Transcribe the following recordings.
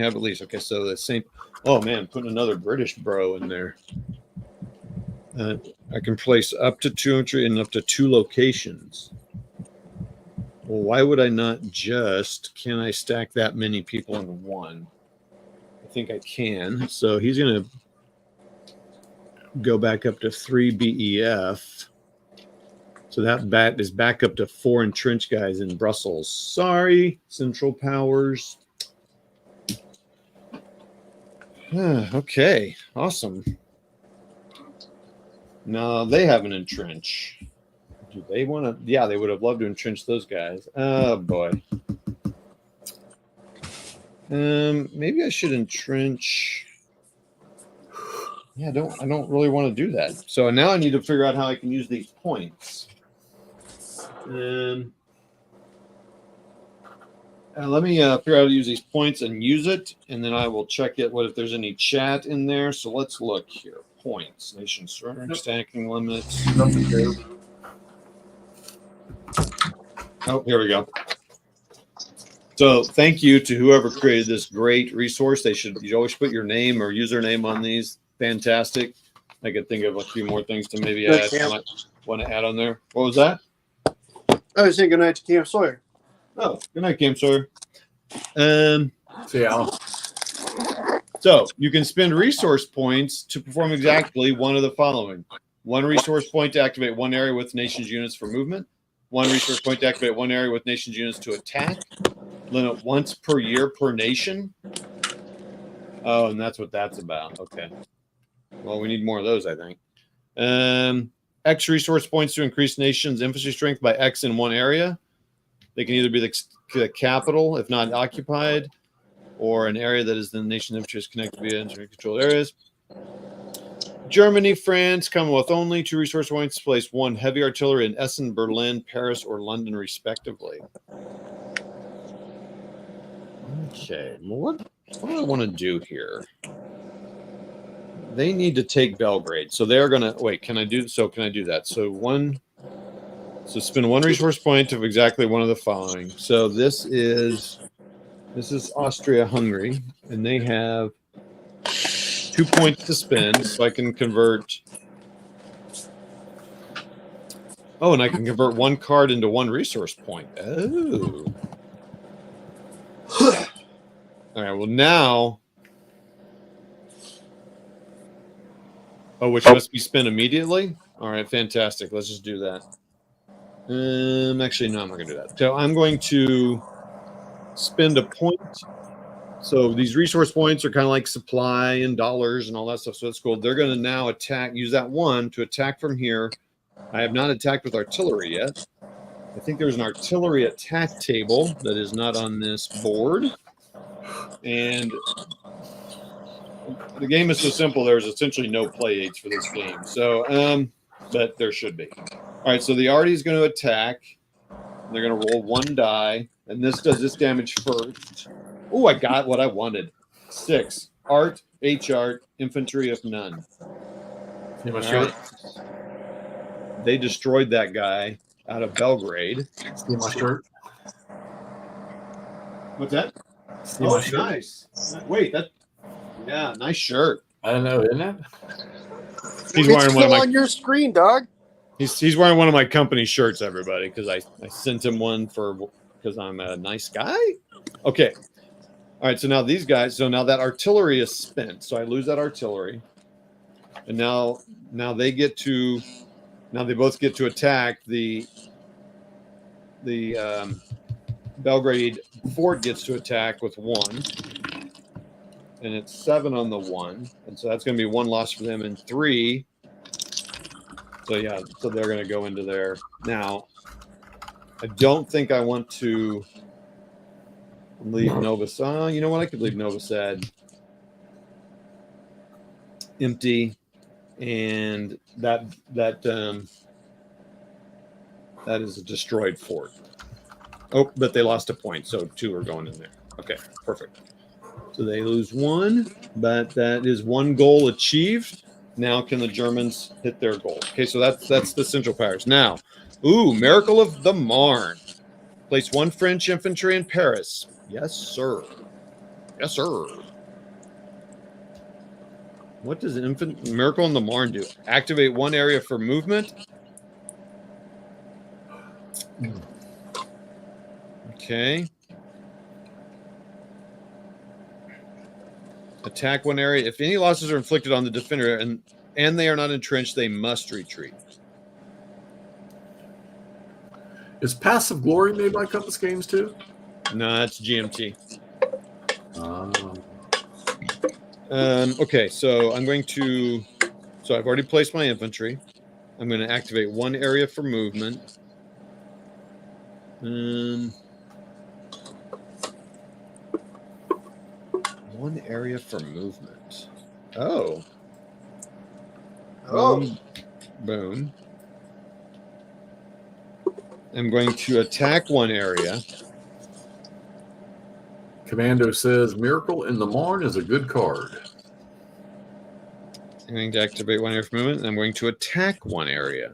have at least. Okay, so the same. Oh man, putting another British bro in there. I can place up to 200 in up to 2 locations. Well, why would I not just? Can I stack that many people in one? I think I can. So he's going to go back up to 3 BEF. So that bat is back up to 4 entrenched guys in Brussels. Sorry, Central Powers. Okay, awesome. No, they have an entrench. Do they want to? Yeah, they would have loved to entrench those guys. Oh boy. Maybe I should entrench. Yeah, I don't really want to do that. So now I need to figure out how I can use these points. Let me figure out how to use these points and use it, and then I will check it. What if there's any chat in there? So let's look here. Points, nation surrender, stacking limits. Oh, here we go. So thank you to whoever created this great resource. You always put your name or username on these. Fantastic. I could think of a few more things to maybe add. I might want to add on there. What was that? I was saying good night to Camp Sawyer. Oh, good night, Camp Sawyer. See ya. So you can spend resource points to perform exactly one of the following. 1 resource point to activate 1 area with nations units for movement. 1 resource point to activate 1 area with nations units to attack. Limit once per year per nation. Oh, and that's what that's about. Okay. Well, we need more of those, I think. X resource points to increase nations' infantry strength by X in 1 area. They can either be the capital, if not occupied, or an area that is the nation's infantry is connected via controlled areas. Germany, France, Commonwealth only. 2 resource points. Place 1 heavy artillery in Essen, Berlin, Paris, or London, respectively. Okay. What do I want to do here? They need to take Belgrade. So they're going to... Wait, can I do that? So spend 1 resource point of exactly one of the following. So this is Austria-Hungary, and they have 2 points to spend, so I can convert. Oh, and I can convert 1 card into 1 resource point. Oh. All right, well now. Oh, which must be spent immediately? All right, fantastic. Let's just do that. Actually, no, I'm not going to do that. So I'm going to spend a point. So these resource points are kind of like supply and dollars and all that stuff. So that's cool. They're going to now use that 1 to attack from here. I have not attacked with artillery yet. I think there's an artillery attack table that is not on this board. And the game is so simple, there's essentially no play aids for this game. So, but there should be. All right, so the arty is going to attack. They're going to roll 1 die, and this does this damage first. Oh, I got what I wanted. 6. Art, H-art, infantry of none. See my shirt? They destroyed that guy out of Belgrade. See my shirt? What's that? See my shirt? Nice. Wait, yeah, nice shirt. I don't know, isn't it? He's It's wearing one still of my. on your screen, dog. He's wearing one of my company shirts, everybody, because I sent him one because I'm a nice guy. Okay. All right, so now these guys, so now that artillery is spent, so I lose that artillery, and now they both get to attack the Belgrade fort gets to attack with 1, and it's 7 on the 1, and so that's going to be 1 loss for them, and 3. So yeah, so they're going to go into there now. I don't think I want to leave Nova Sad. You know what? I could leave Nova Sad empty, and that is a destroyed fort. Oh, but they lost a point, so 2 are going in there. Okay, perfect. So they lose 1, but that is 1 goal achieved. Now can the Germans hit their goal? Okay, so that's the Central Powers. Now, Miracle of the Marne. Place 1 French infantry in Paris. Yes, sir. Yes, sir. What does Miracle in the Marne do? Activate one area for movement. Okay. Attack one area. If any losses are inflicted on the defender and they are not entrenched, they must retreat. Is Passive Glory made by Compass Games too? No, that's GMT. Um, Okay, so I'm going to. So I've already placed my infantry. I'm going to activate one area for movement. One area for movement. Oh. Boom. Boom. I'm going to attack one area. Commando says Miracle in the Marne is a good card. I'm going to activate one area for movement, and I'm going to attack one area.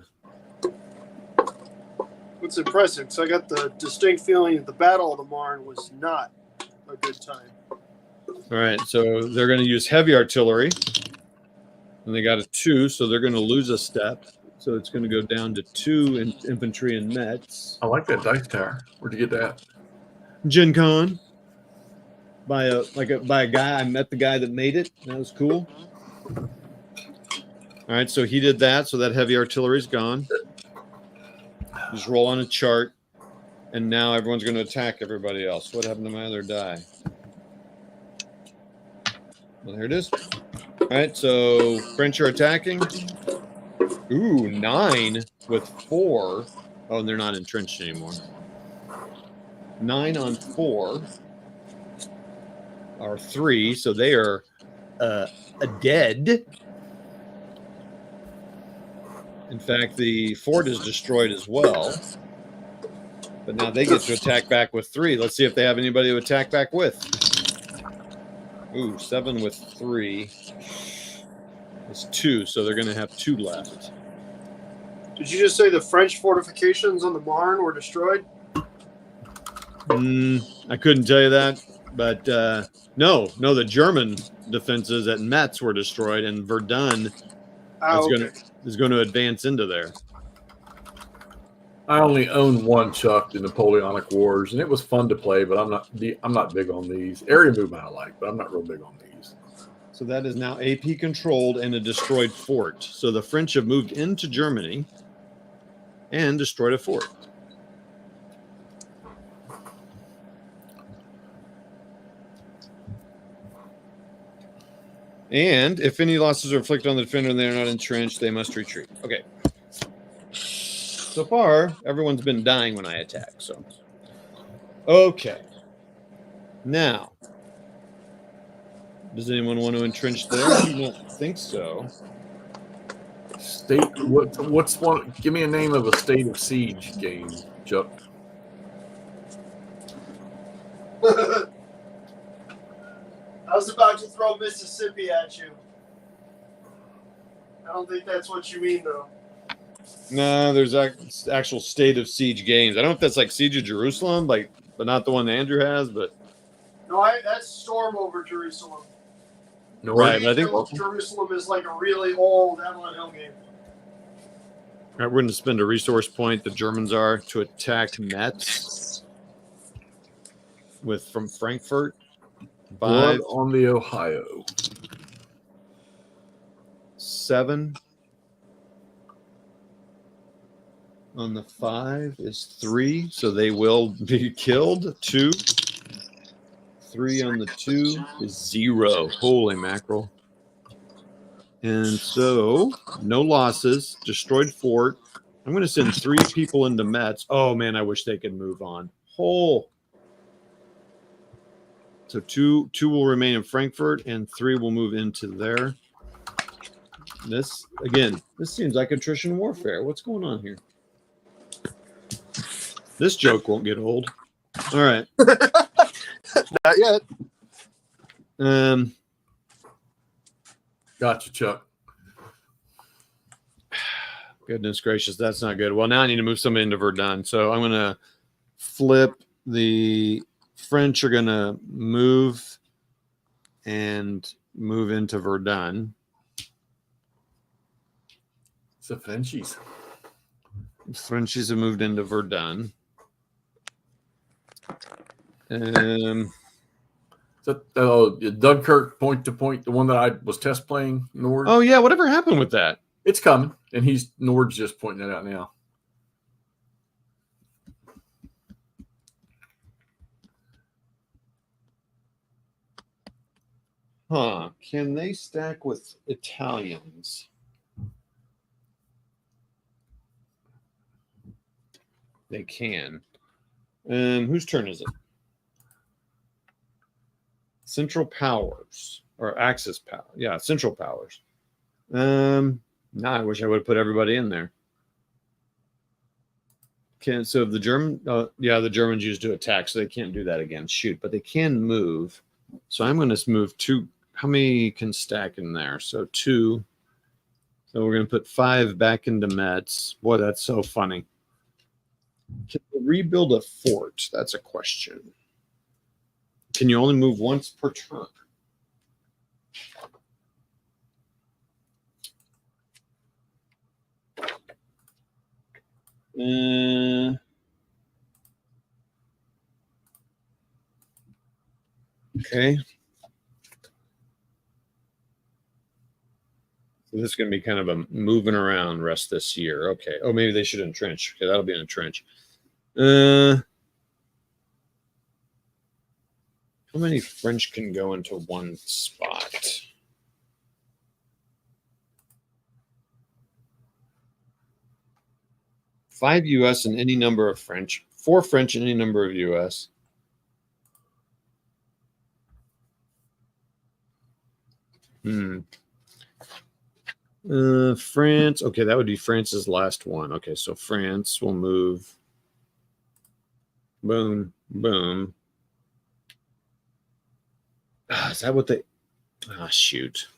What's impressive, because I got the distinct feeling that the Battle of the Marne was not a good time. All right, so they're going to use heavy artillery, and they got a 2, so they're going to lose a step. So it's going to go down to 2 in infantry and Mets. I like that dice tower. Where'd you get that? Gen Con. By a guy. I met the guy that made it. That was cool. All right, so he did that. So that heavy artillery is gone. Just roll on a chart, and now everyone's going to attack everybody else. What happened to my other die? Well, there it is. All right, so French are attacking. Ooh, 9 with 4. Oh, and they're not entrenched anymore. 9 on 4 are 3, so they are dead. In fact, the fort is destroyed as well. But now they get to attack back with 3. Let's see if they have anybody to attack back with. Ooh, 7 with 3. It's 2, so they're going to have 2 left. Did you just say the French fortifications on the Marne were destroyed? I couldn't tell you that, but no, the German defenses at Metz were destroyed, and Verdun is going to advance into there. I only own one Chuck, the Napoleonic Wars, and it was fun to play, but I'm not big on these. Area movement I like, but I'm not real big on these. So that is now AP controlled and a destroyed fort. So the French have moved into Germany and destroyed a fort. And if any losses are inflicted on the defender and they are not entrenched, they must retreat. Okay. So far, everyone's been dying when I attack. So, okay. Now, does anyone want to entrench there? I do not think so. State. What's one? Give me a name of a State of Siege game, Chuck. I was about to throw Mississippi at you. I don't think that's what you mean, though. No, there's actual State of Siege games. I don't know if that's like Siege of Jerusalem, but not the one that Andrew has. But No, that's Storm over Jerusalem. No, right, but I think Jerusalem is like a really old Avalon Hill game. All right, we're going to spend a resource point. The Germans are to attack Metz from Frankfurt. 5 Blood on the Ohio. 7 on the 5 is 3, so they will be killed. 2, 3 on the 2 is 0. Holy mackerel! And so no losses. Destroyed fort. I'm going to send 3 people into Metz. Oh man, I wish they could move on. So 2 will remain in Frankfurt, and 3 will move into there. This seems like attrition warfare. What's going on here? This joke won't get old. All right. Not yet. Gotcha, Chuck. Goodness gracious, that's not good. Well, now I need to move somebody into Verdun. So I'm going to flip. The French are going to move and move into Verdun. It's the Frenchies. Frenchies have moved into Verdun. Is that Dunkirk point to point, the one that I was test playing Nord? Oh yeah, whatever happened with that? It's coming, and Nord's just pointing it out now. Huh? Can they stack with Italians? They can. Whose turn is it? Central Powers or Axis Power? Yeah, Central Powers. Now I wish I would have put everybody in there. So the German, the Germans used to attack, so they can't do that again. Shoot, but they can move. So I'm going to move 2. How many can stack in there? So 2. So we're going to put 5 back into Metz. Boy, that's so funny. Can you rebuild a fort? That's a question. Can you only move once per turn? Okay. So this is going to be kind of a moving around rest this year. Okay. Oh, maybe they should entrench. Okay, that'll be an entrench. How many French can go into one spot? Five U.S. and any number of French. 4 French and any number of U.S. France. Okay, that would be France's last one. Okay, so France will move. Boom, boom. Is that what they? Shoot.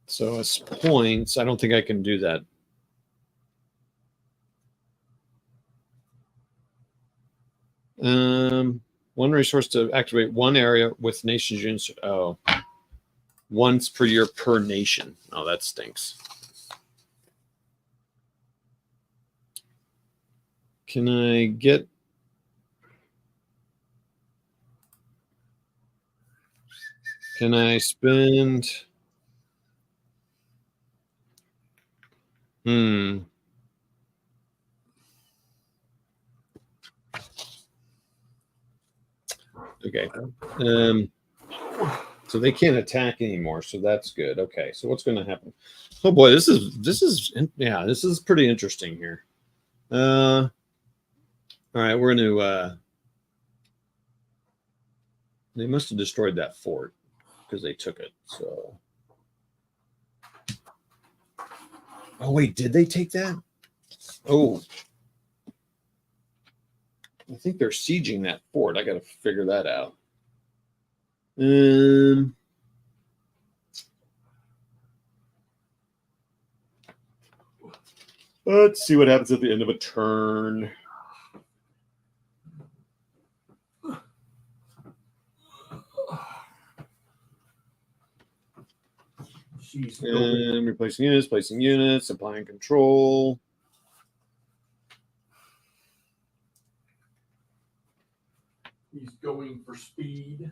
So as points, I don't think I can do that. One resource to activate one area with nations units. Oh, once per year per nation. Oh, that stinks. Can I get? Can I spend? Okay. So they can't attack anymore, so that's good. Okay, so what's going to happen? Oh boy, this is pretty interesting here. All right, we're going to. They must have destroyed that fort because they took it. So. Oh wait, did they take that? Oh. I think they're sieging that fort. I got to figure that out. Let's see what happens at the end of a turn. Replacing units, placing units, applying control. He's going for speed.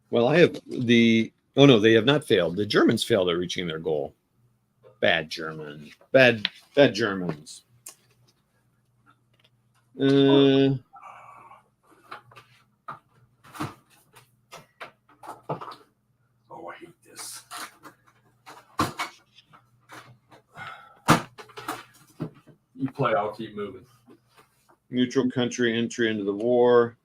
Well, I have the. Oh no, they have not failed. The Germans failed at reaching their goal. Bad German. Bad Germans. Oh, I hate this. You play, I'll keep moving. Neutral country entry into the war.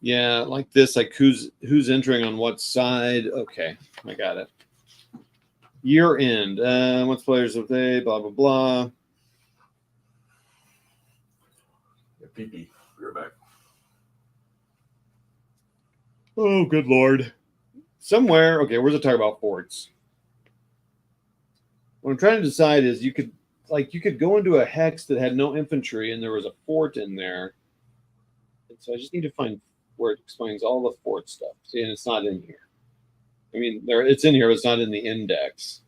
Yeah, like this, like who's entering on what side. Okay, I got it. Year end. Once players of they, blah, blah, blah. PP. You're back. Oh, good Lord. Somewhere, okay, where's the talk about forts? What I'm trying to decide is you could go into a hex that had no infantry and there was a fort in there. And so I just need to find where it explains all the fort stuff. See, and it's not in here. I mean, it's in here, but it's not in the index.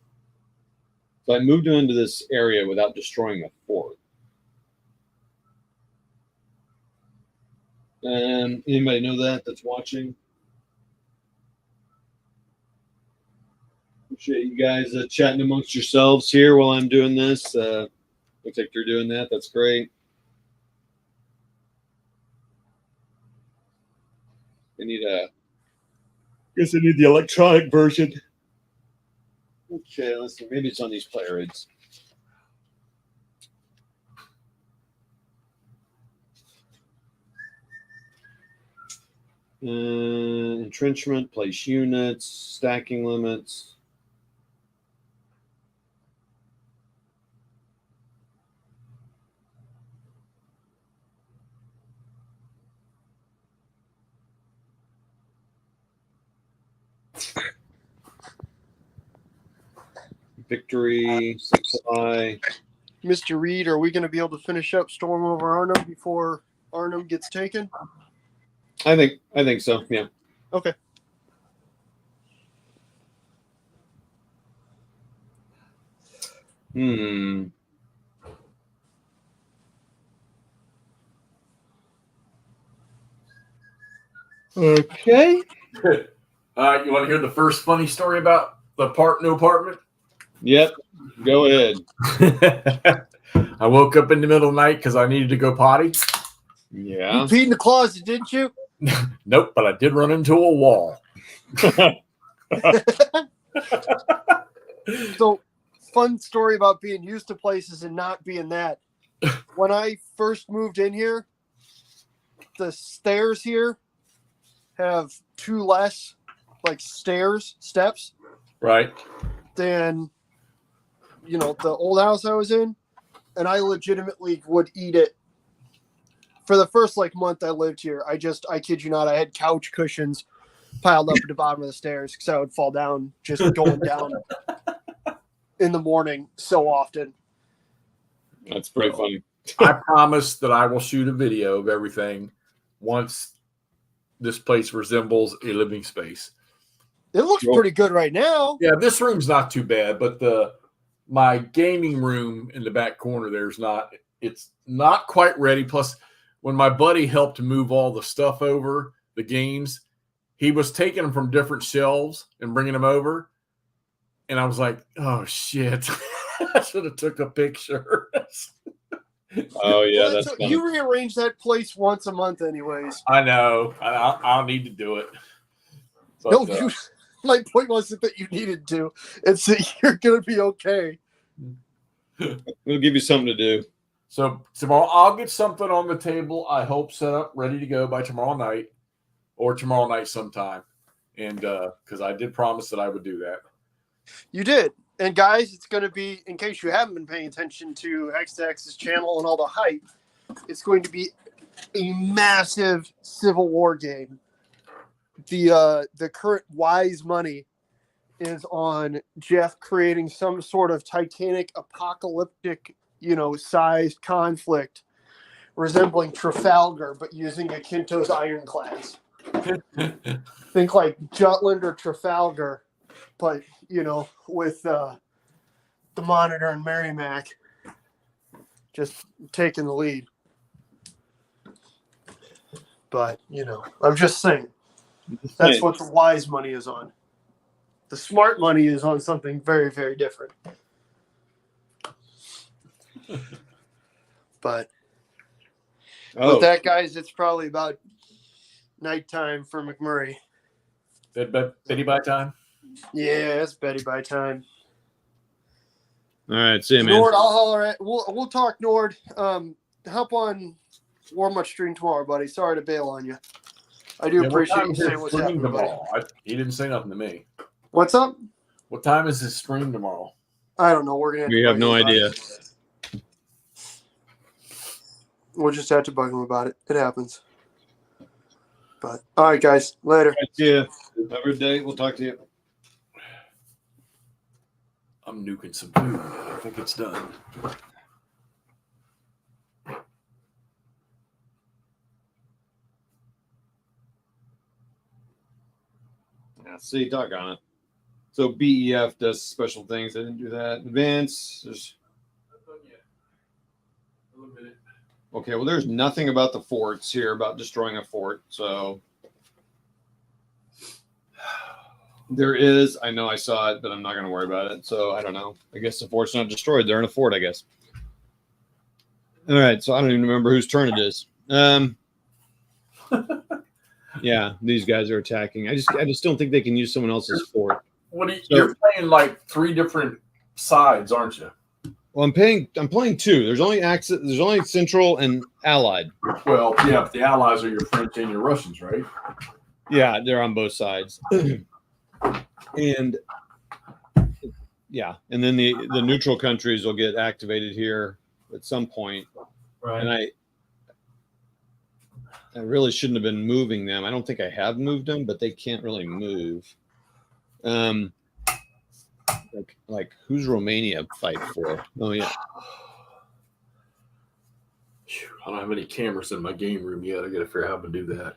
So I moved into this area without destroying a fort. Anybody know that's watching? Appreciate you guys chatting amongst yourselves here while I'm doing this. Looks like you're doing that. That's great. I guess I need the electronic version. Okay, let's see. Maybe it's on these playwrights. Entrenchment, place units, stacking limits. Victory, supply. Mr. Reed, are we going to be able to finish up Storm over Arnhem before Arnhem gets taken? I think so. Yeah. Okay. Okay. You want to hear the first funny story about the new apartment? Yep. Go ahead. I woke up in the middle of the night because I needed to go potty. Yeah. You peed in the closet, didn't you? Nope, but I did run into a wall. So, fun story about being used to places and not being that. When I first moved in here, the stairs here have 2 less steps Right. than the old house I was in, and I legitimately would eat it. For the first month I lived here, I kid you not, I had couch cushions piled up at the bottom of the stairs because I would fall down just going down in the morning so often. That's pretty funny. I promise that I will shoot a video of everything once this place resembles a living space. It looks pretty good right now. Yeah, this room's not too bad, but my gaming room in the back corner it's not quite ready. Plus, when my buddy helped move all the stuff over, the games, he was taking them from different shelves and bringing them over. And I was like, oh, shit. I should have took a picture. Oh, yeah. That's funny. You rearrange that place once a month anyways. I know. I'll need to do it. But, no, my point wasn't that you needed to. It's that you're going to be okay. We'll give you something to do. So tomorrow I'll get something on the table. I hope set up, ready to go by tomorrow night or tomorrow night sometime. And because I did promise that I would do that. You did. And guys, it's going to be, in case you haven't been paying attention to X2X's channel and all the hype, it's going to be a massive Civil War game. The current wise money is on Jeff creating some sort of Titanic apocalyptic, sized conflict resembling Trafalgar, but using Akinto's ironclads. Think like Jutland or Trafalgar, but, with the Monitor and Merrimack just taking the lead. But, I'm just saying. That's what the wise money is on. The smart money is on something very, very different. But with that, guys, it's probably about nighttime for McMurray. Betty by time? Yeah, it's Betty by time. All right, see you, man. Nord, I'll holler at. We'll talk, Nord. Hop on Warm Up stream tomorrow, buddy. Sorry to bail on you. I do appreciate you saying what's happening tomorrow. He didn't say nothing to me. What's up? What time is his stream tomorrow? I don't know. We have no idea. We'll just have to bug him about it. It happens. But all right, guys, later. See ya. Have a good day. We'll talk to you. I'm nuking some food. I think it's done. Yeah, see, doggone it. So BEF does special things. I didn't do that. Advance. Okay, well, there's nothing about the forts here about destroying a fort. So there is. I know I saw it, but I'm not going to worry about it. So I don't know. I guess the fort's not destroyed. They're in a fort, I guess. All right. So I don't even remember whose turn it is. Yeah, these guys are attacking. I just don't think they can use someone else's fort. What you're playing like 3 different sides, aren't you? Well, I'm playing 2. There's only Central and Allied. Well, yeah, but the allies are your French and your Russians, right? Yeah, they're on both sides. And yeah, and then the neutral countries will get activated here at some point. Right. And I really shouldn't have been moving them. I don't think I have moved them, but they can't really move. Like who's Romania fight for? Oh yeah. I don't have any cameras in my game room yet. I got to figure out how to do that.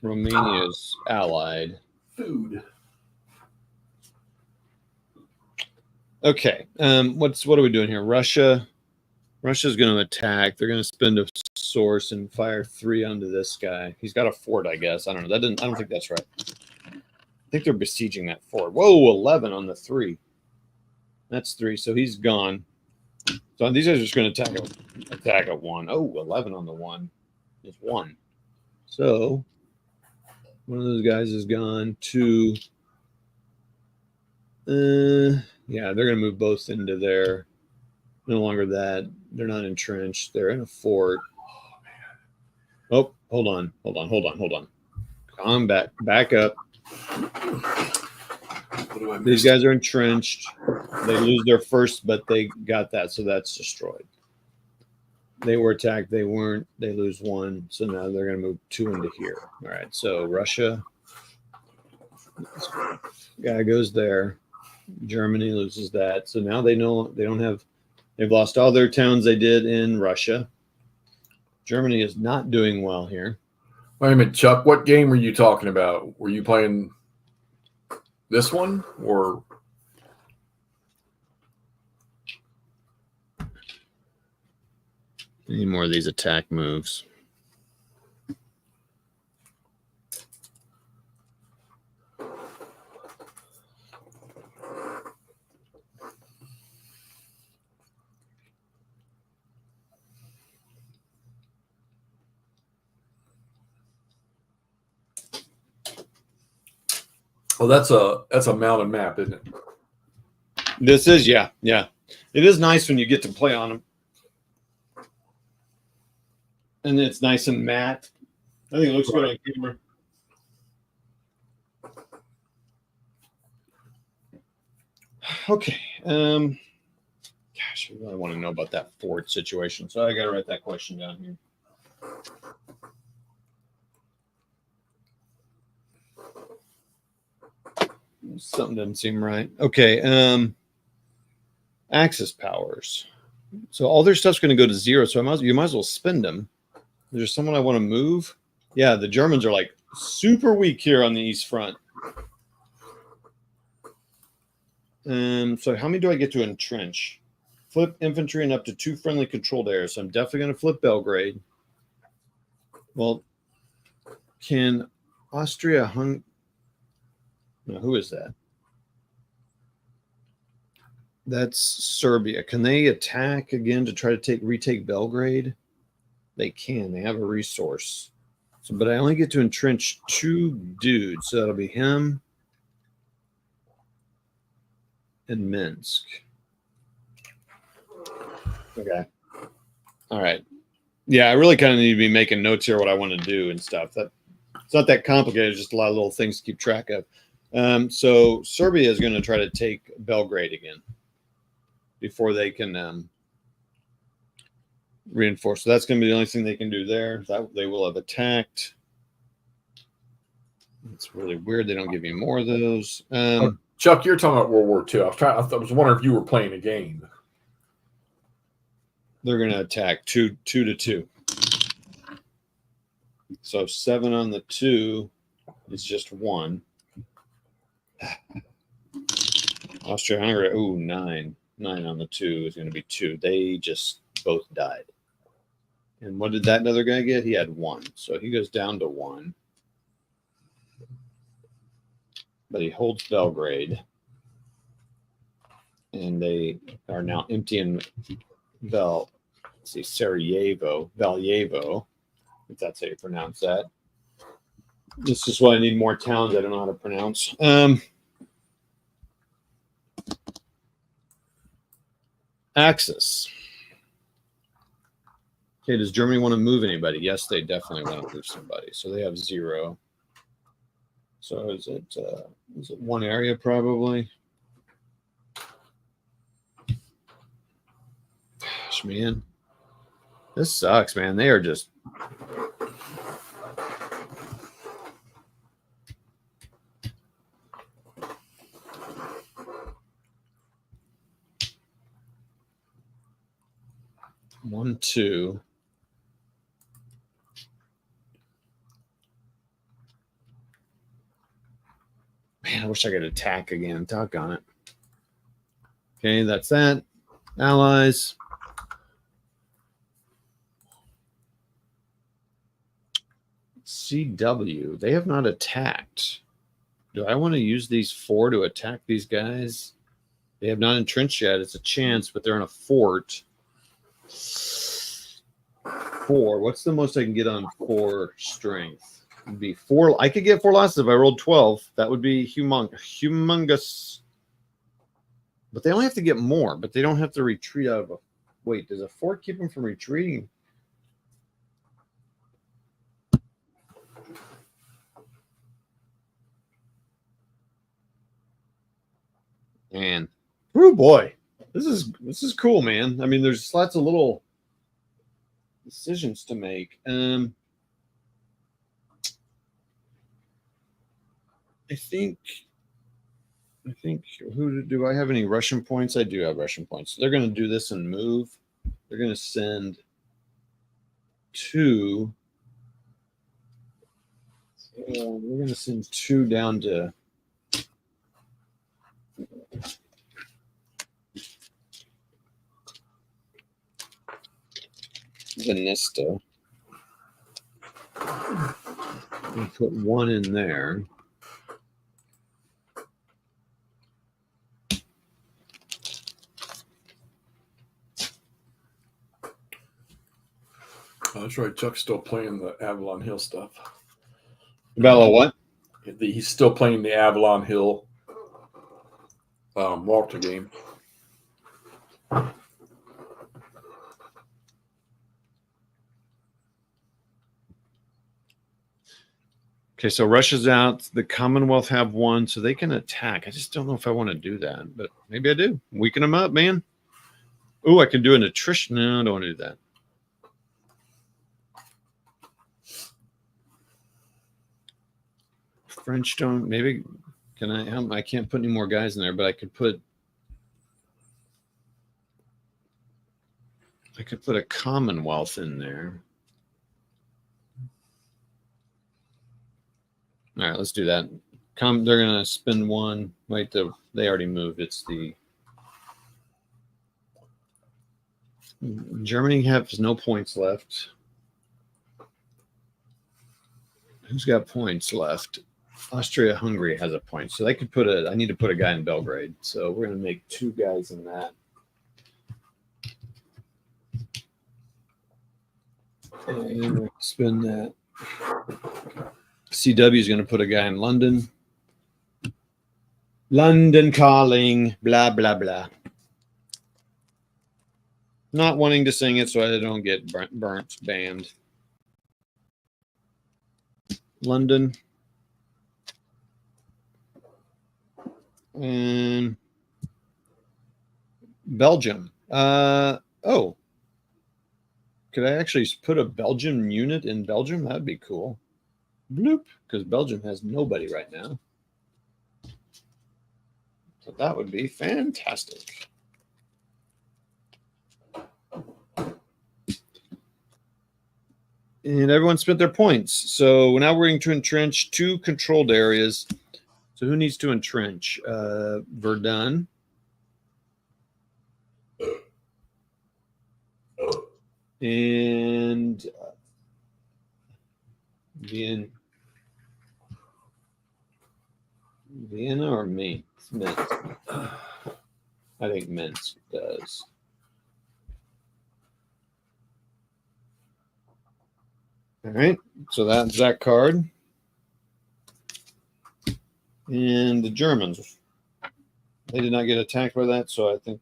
Romania's allied. Food. Okay. What are we doing here? Russia's going to attack. They're going to spend a source and fire 3 onto this guy. He's got a fort, I guess. I don't know. I don't think that's right. I think they're besieging that fort. Whoa, 11 on the 3. That's 3. So he's gone. So these guys are just going to attack at 1. Oh, 11 on the 1. It's 1. So one of those guys is gone. 2. Yeah, they're going to move both into there. No longer that. They're not entrenched. They're in a fort. Oh, hold on. Calm back up. These guys are entrenched. They lose their first, but they got that, so that's destroyed. They were attacked. They weren't. They lose 1, so now they're going to move 2 into here. All right, so Russia. Guy goes there. Germany loses that, so now they know they don't have. They've lost all their towns they did in Russia. Germany is not doing well here. Wait a minute, Chuck. What game were you talking about? Were you playing this one or? Any more of these attack moves? Well, that's a mountain map, isn't it? This is, yeah. It is nice when you get to play on them. And it's nice and matte. I think it looks good on camera. Okay. Gosh, I really want to know about that fort situation. So I got to write that question down here. Something doesn't seem right. Okay. Axis powers. So all their stuff's going to go to 0. So you might as well spend them. Is there someone I want to move? Yeah, the Germans are like super weak here on the East Front. So how many do I get to entrench? Flip infantry and up to 2 friendly controlled areas. So I'm definitely going to flip Belgrade. Well, can Austria No, who is that? That's Serbia. Can they attack again to try to retake Belgrade? They can. They have a resource. So, but I only get to entrench 2 dudes. So that'll be him and Minsk. Okay. All right. Yeah, I really kind of need to be making notes here what I want to do and stuff. It's not that complicated. It's just a lot of little things to keep track of. So Serbia is going to try to take Belgrade again before they can reinforced. So that's going to be the only thing they can do there. That they will have attacked. It's really weird. They don't give you more of those. Chuck, you're talking about World War II. I was wondering if you were playing a game. They're going to attack 2 to 2. So 7 on the 2 is just 1. Austria-Hungary, ooh, 9. 9 on the 2 is going to be 2. They just both died. And what did that other guy get? He had 1. So he goes down to 1. But he holds Belgrade. And they are now emptying Valjevo, if that's how you pronounce that. This is why I need more towns I don't know how to pronounce. Axis. Okay, does Germany want to move anybody? Yes, they definitely want to move somebody. So they have 0. So is it one area probably? Gosh, man. This sucks, man. They are just one, 2. Man, I wish I could attack again. Doggone it. Okay, that's that. Allies. CW. They have not attacked. Do I want to use these 4 to attack these guys? They have not entrenched yet. It's a chance, but they're in a fort. 4. What's the most I can get on 4 strength? It'd be 4. I could get 4 losses if I rolled 12. That would be humongous. But they only have to get more, but they don't have to retreat out of a... Wait, does a fort keep them from retreating? Man. Oh boy. This is cool, man. I mean, there's lots of little decisions to make. I think who do I have any Russian points? I do have Russian points. So they're going to do this and move. They're going to send 2. We're going to send 2 down to Venista. And put 1 in there. Oh, that's right. Chuck's still playing the Avalon Hill stuff. About what? He's still playing the Avalon Hill Malta game. Okay, so Russia's out. The Commonwealth have 1, so they can attack. I just don't know if I want to do that, but maybe I do. Weaken them up, man. Oh, I can do an attrition. No, I don't want to do that. French don't. Maybe can I? I can't put any more guys in there, but I could put. I could put a Commonwealth in there. All right, let's do that. They're gonna spend 1. Wait, they already moved. It's the Germany has no points left. Who's got points left? Austria-Hungary has a point, so they could put I need to put a guy in Belgrade. So we're gonna make 2 guys in that. And we'll spend that. CW is going to put a guy in London. London calling, blah, blah, blah. Not wanting to sing it so I don't get banned. London. And Belgium. Oh. Could I actually put a Belgian unit in Belgium? That'd be cool. Bloop, because Belgium has nobody right now. So that would be fantastic. And everyone spent their points. So now we're going to entrench 2 controlled areas. So who needs to entrench? Verdun. And Vienna or Minsk? I think Minsk does. All right, so that's that card. And the Germans, they did not get attacked by that, so I think.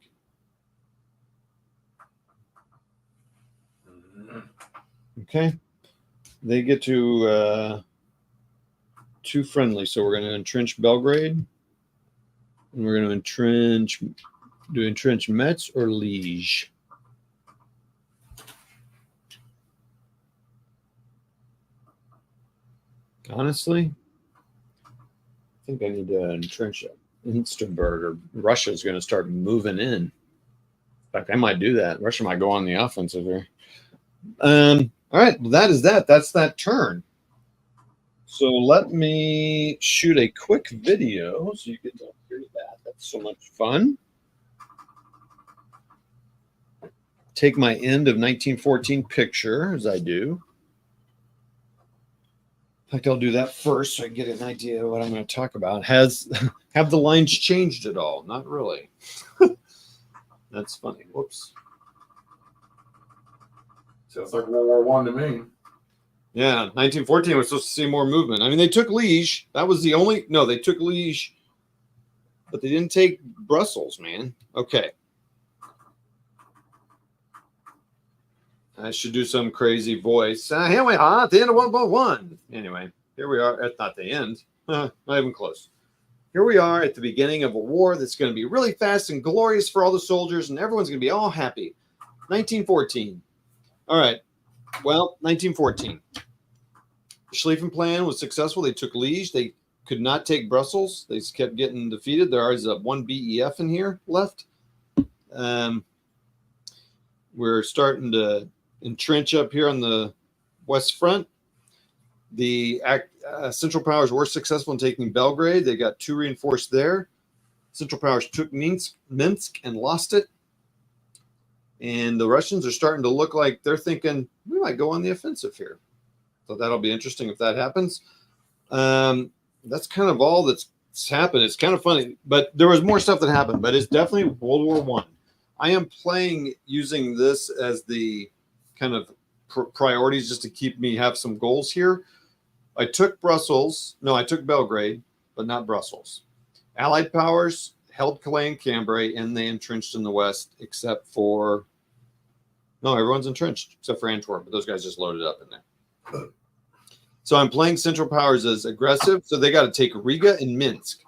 Okay, they get to 2 friendly, so we're going to entrench Belgrade, and we're going to entrench Metz or Liège. Honestly, I think I need to entrench Insterburg, or Russia's going to start moving in. In fact, I might do that. Russia might go on the offensive here. All right, well, that is that. That's that turn. So let me shoot a quick video so you get to hear that. That's so much fun. Take my end of 1914 picture, as I do. In fact, I'll do that first so I can get an idea of what I'm going to talk about. Have the lines changed at all? Not really. That's funny. Whoops. Sounds like World War I to me. Yeah, 1914 was supposed to see more movement. I mean, they took Liège. That was the only. No, they took Liège, but they didn't take Brussels, man. Okay. I should do some crazy voice. Here we are at the end of World War One. Anyway, here we are. At not the end. Not even close. Here we are at the beginning of a war that's going to be really fast and glorious for all the soldiers, and everyone's going to be all happy. 1914. All right. Well, 1914. The Schlieffen plan was successful. They took Liège. They could not take Brussels. They kept getting defeated. There is one BEF in here left. We're starting to entrench up here on the west front. The Central Powers were successful in taking Belgrade. They got 2 reinforced there. Central Powers took Minsk and lost it. And the Russians are starting to look like they're thinking, we might go on the offensive here. So that'll be interesting if that happens. That's kind of all that's happened. It's kind of funny, but there was more stuff that happened, but it's definitely World War One. I am playing using this as the kind of priorities just to keep me have some goals here. I took Brussels. No, I took Belgrade, but not Brussels. Allied powers held Calais and Cambrai, and they entrenched in the west, except for no, everyone's entrenched except for Antwerp, but those guys just loaded up in there. So I'm playing Central Powers as aggressive, so they got to take Riga and Minsk.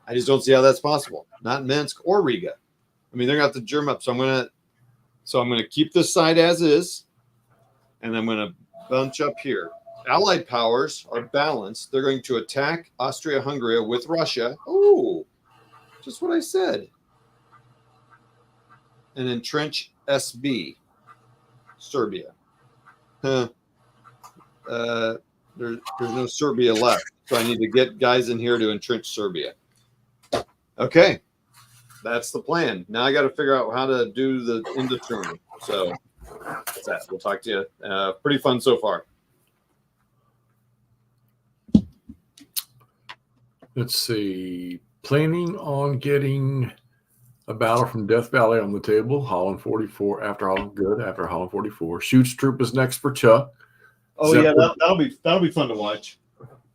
I just don't see how that's possible. Not Minsk or Riga. I mean, they're got the Germ up, so I'm gonna keep this side as is, and I'm gonna bunch up here. Allied powers are balanced. They're going to attack Austria-Hungary with Russia. Oh, just what I said. And entrench SB, Serbia. There's no Serbia left, so I need to get guys in here to entrench Serbia. Okay, that's the plan. Now I got to figure out how to do the end of turn. So that's that. We'll talk to you. Pretty fun so far. Let's see. Planning on getting a battle from Death Valley on the table. Holland 44 after Holland. Good after Holland 44. Shoots Troop is next for Chuck. Oh Zeppelin, yeah, that'll be fun to watch.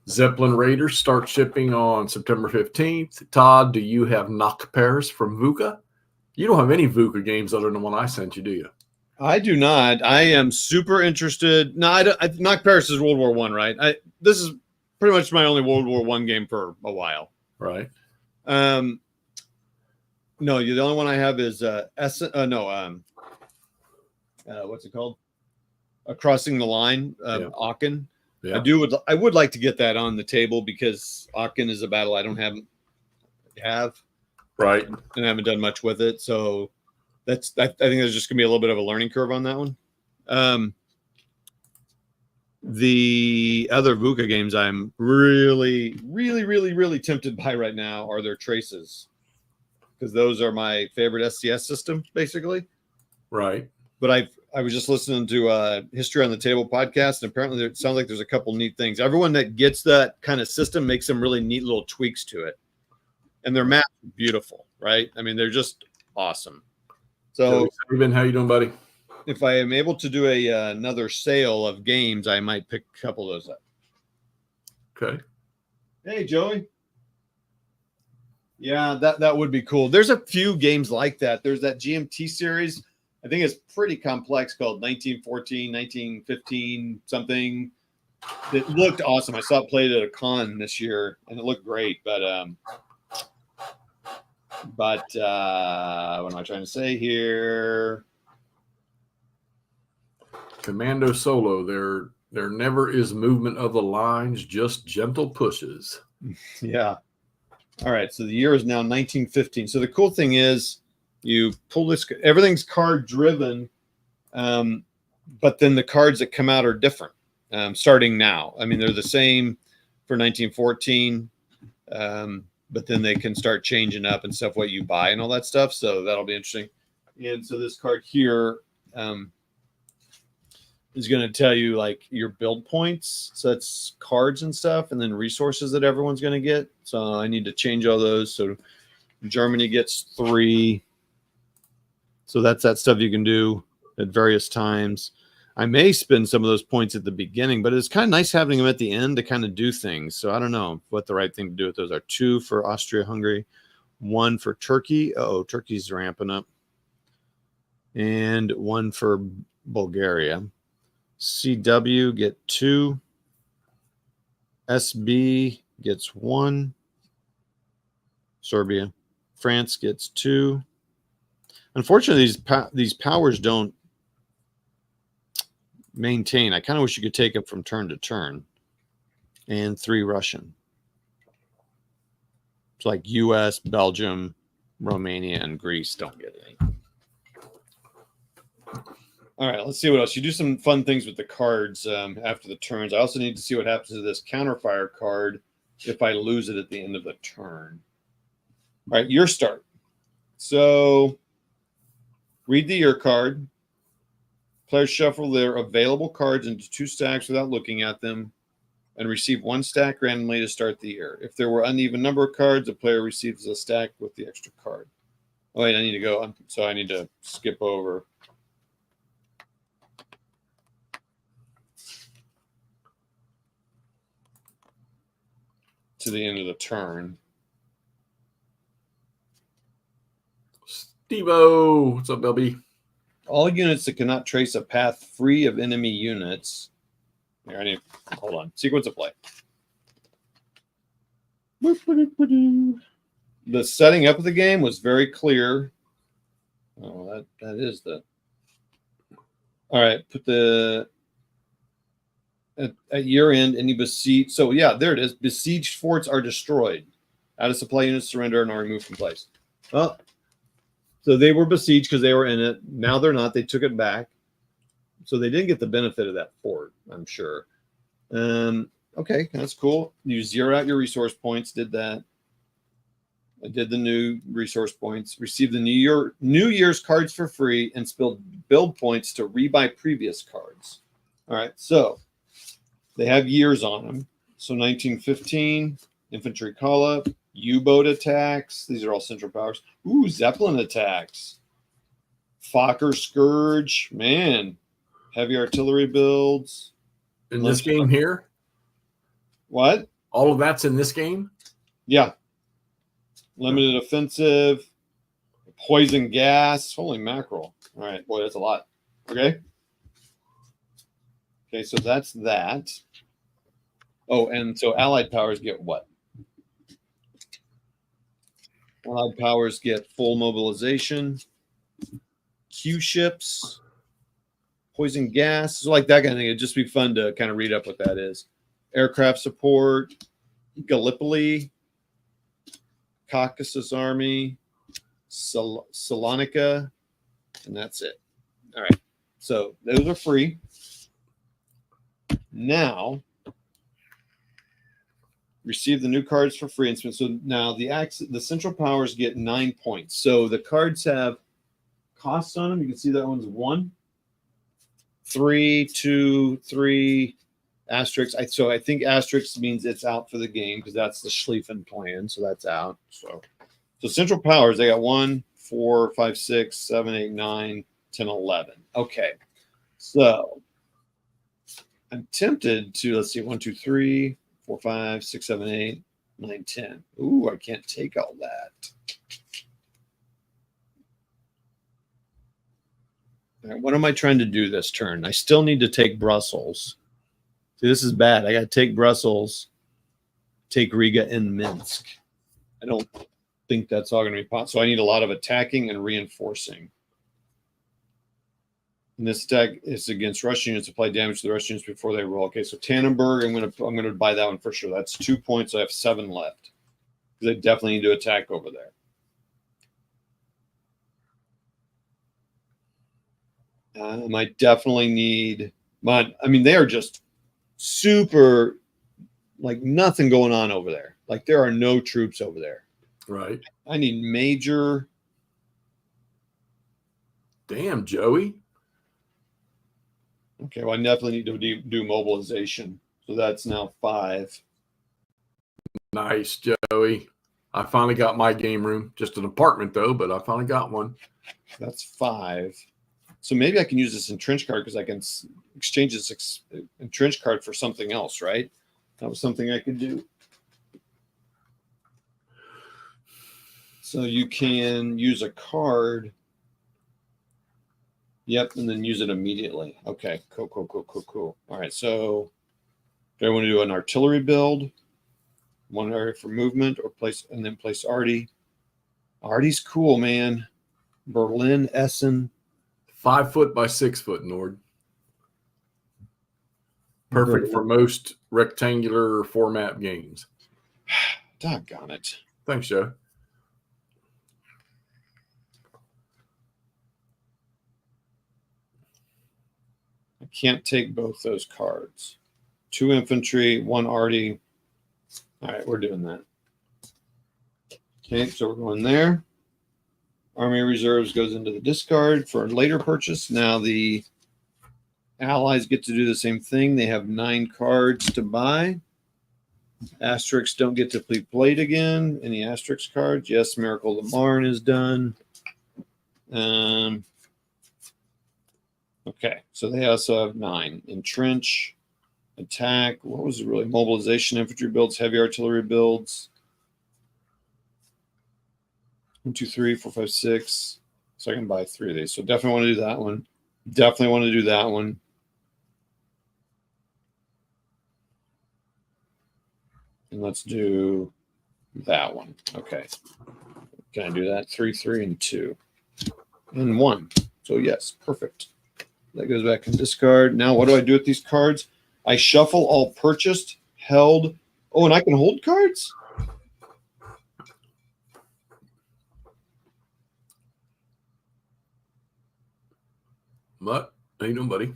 Zeppelin Raiders start shipping on September 15th. Todd, do you have Knock Paris from VUCA? You don't have any VUCA games other than the one I sent you, do you? I do not. I am super interested. No, I don't. Knock Paris is World War One, right? This is pretty much my only World War One game for a while. Right. No, the only one I have is what's it called? Crossing the Line, Yeah. Aachen. Yeah. I would like to get that on the table because Aachen is a battle I don't have Right. and I haven't done much with it. So I think there's just gonna be a little bit of a learning curve on that one. The other VUCA games I'm really, really, really, really tempted by right now are their traces, because those are my favorite SCS system, basically. Right. But I was just listening to History on the Table podcast, and apparently it sounds like there's a couple neat things. Everyone that gets that kind of system makes some really neat little tweaks to it, and their maps are beautiful, right? I mean, they're just awesome. So, Steven, how you doing, buddy? if I am able to do another sale of games, I might pick a couple of those up. Okay. Hey, Joey. Yeah, that would be cool. There's a few games like that. There's that GMT series. I think it's pretty complex, called 1914, 1915 something. It looked awesome. I saw it played at a con this year, and it looked great. But what am I trying to say here? Commando Solo. There never is movement of the lines, just gentle pushes. Yeah. All right. So the year is now 1915. So the cool thing is, you pull this. Everything's card driven, but then the cards that come out are different. Starting now, I mean, they're the same for 1914, but then they can start changing up and stuff, what you buy and all that stuff. So that'll be interesting. And so this card here is going to tell you like your build points. So that's cards and stuff, and then resources that everyone's going to get. So I need to change all those. So Germany gets 3. So that's that stuff you can do at various times. I may spend some of those points at the beginning, but it's kind of nice having them at the end to kind of do things. So I don't know what the right thing to do with those are. 2 for Austria-Hungary, 1 for Turkey. Oh, Turkey's ramping up. And 1 for Bulgaria. CW get 2. SB gets 1. Serbia. France gets 2. Unfortunately, these powers don't maintain. I kind of wish you could take them from turn to turn. And 3 Russian. It's like US, Belgium, Romania, and Greece don't get any. All right, let's see what else. You do some fun things with the cards after the turns. I also need to see what happens to this counterfire card if I lose it at the end of the turn. All right, your start. So read the year card. Players shuffle their available cards into 2 stacks without looking at them and receive 1 stack randomly to start the year. If there were uneven number of cards, the player receives a stack with the extra card. Oh, wait, I need to go. So I need to skip over. To the end of the turn. Steve-O, what's up, LB? All units that cannot trace a path free of enemy units. Here, I need. Hold on. Sequence of play. The setting up of the game was very clear. Oh, that is the. All right, put the. At year end, any besieged. So yeah, there it is. Besieged forts are destroyed. Out of supply units surrender and are removed from place. Well, so they were besieged because they were in it. Now they're not. They took it back. So they didn't get the benefit of that fort, I'm sure. Okay, that's cool. You zero out your resource points. Did that. I did the new resource points. Received the New Year's cards for free and spilled build points to rebuy previous cards. All right, so they have years on them. So 1915, infantry call-up, U-boat attacks. These are all central powers. Ooh, Zeppelin attacks. Fokker Scourge. Man, heavy artillery builds. In this game here? What? All of that's in this game? Yeah. Limited offensive. Poison gas. Holy mackerel. All right. Boy, that's a lot. Okay. Okay, so that's that. Oh, and so Allied powers get what? Allied powers get full mobilization, Q ships, poison gas, so like that kind of thing. It'd just be fun to kind of read up what that is. Aircraft support, Gallipoli, Caucasus Army, Salonika, and that's it. All right. So those are free. Now, receive the new cards for free. So now the Central Powers get 9 points. So the cards have costs on them. You can see that one's 1, 3, 2, 3, asterisk. So I think asterisk means it's out for the game because that's the Schlieffen plan. So that's out. So Central Powers, they got 1, 4, 5, 6, 7, 8, 9, 10, 11. Okay. So I'm tempted to, let's see, 1, 2, 3, 4, 5, 6, 7, 8, 9, 10. Ooh, I can't take all that. All right, what am I trying to do this turn? I still need to take Brussels. See, this is bad. I got to take Brussels, take Riga and Minsk. I don't think that's all going to be possible. So I need a lot of attacking and reinforcing. And this attack is against Russian units. Apply damage to the Russian units before they roll. Okay, so Tannenberg, I'm gonna buy that one for sure. That's 2 points. I have 7 left because I definitely need to attack over there. I might definitely need. But I mean, they are just super, like nothing going on over there. Like there are no troops over there. Right. I need major. Damn, Joey. Okay, well, I definitely need to do mobilization. So that's now 5. Nice, Joey. I finally got my game room. Just an apartment, though, but I finally got one. That's 5. So maybe I can use this entrench card because I can exchange this entrench card for something else, right? That was something I could do. So you can use a card. Yep, and then use it immediately. Okay, cool. All right, so do I want to do an artillery build? One area for movement or place Artie. Artie's cool, man. Berlin, Essen. 5 foot by 6 foot, Nord. Perfect for most rectangular format games. Doggone it. Thanks, Joe. I can't take both those cards. 2 infantry, 1 Artie. All right, we're doing that. Okay, so we're going there. Army reserves goes into the discard for later purchase. Now the allies get to do the same thing. They have 9 cards to buy. Asterisks don't get to be played again. Any asterisk cards? Yes, Miracle of the Marne is done. Okay, so they also have 9. Entrench, attack. What was it really? Mobilization, infantry builds, heavy artillery builds. 1, 2, 3, 4, 5, 6. So I can buy 3 of these. So definitely want to do that one. Definitely want to do that one. And let's do that one. Okay. Can I do that? 3, 3, and 2. And 1. So yes, perfect. That goes back in discard. Now what do I do with these cards? I shuffle all purchased, held. Oh, and I can hold cards? What? How you doing, buddy?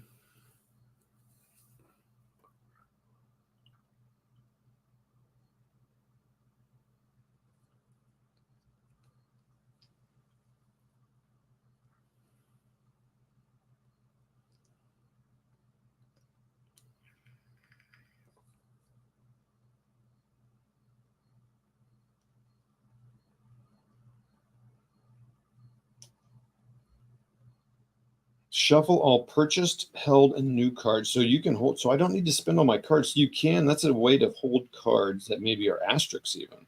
Shuffle all purchased, held, and new cards. So you can hold. So I don't need to spend all my cards. You can. That's a way to hold cards that maybe are asterisks even.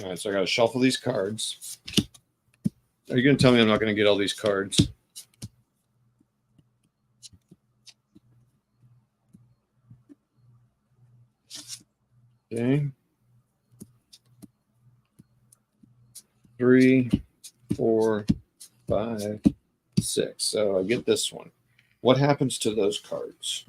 All right. So I got to shuffle these cards. Are you going to tell me I'm not going to get all these cards? Okay. 3, 4, 5, 6. So I get this one. What happens to those cards?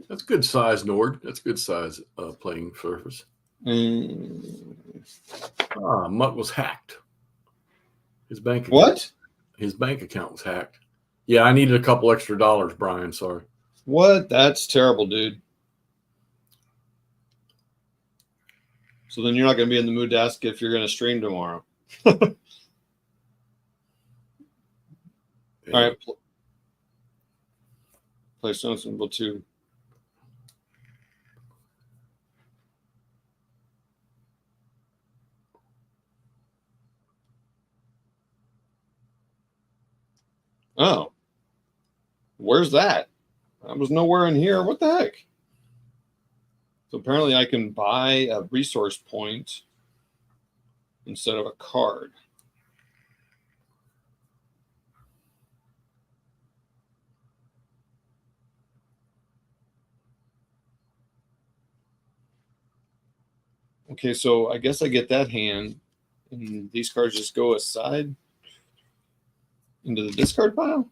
That's good size, Nord. That's good size playing surface. Mutt was hacked. His bank account, His bank account was hacked. Yeah, I needed a couple extra dollars, Brian. Sorry. What? That's terrible, dude. So then you're not going to be in the mood to ask if you're going to stream tomorrow. All right. Play Stone Symbol 2. Oh. Where's that? I was nowhere in here. What the heck? So apparently I can buy a resource point instead of a card. Okay, so I guess I get that hand, and these cards just go aside into the discard pile?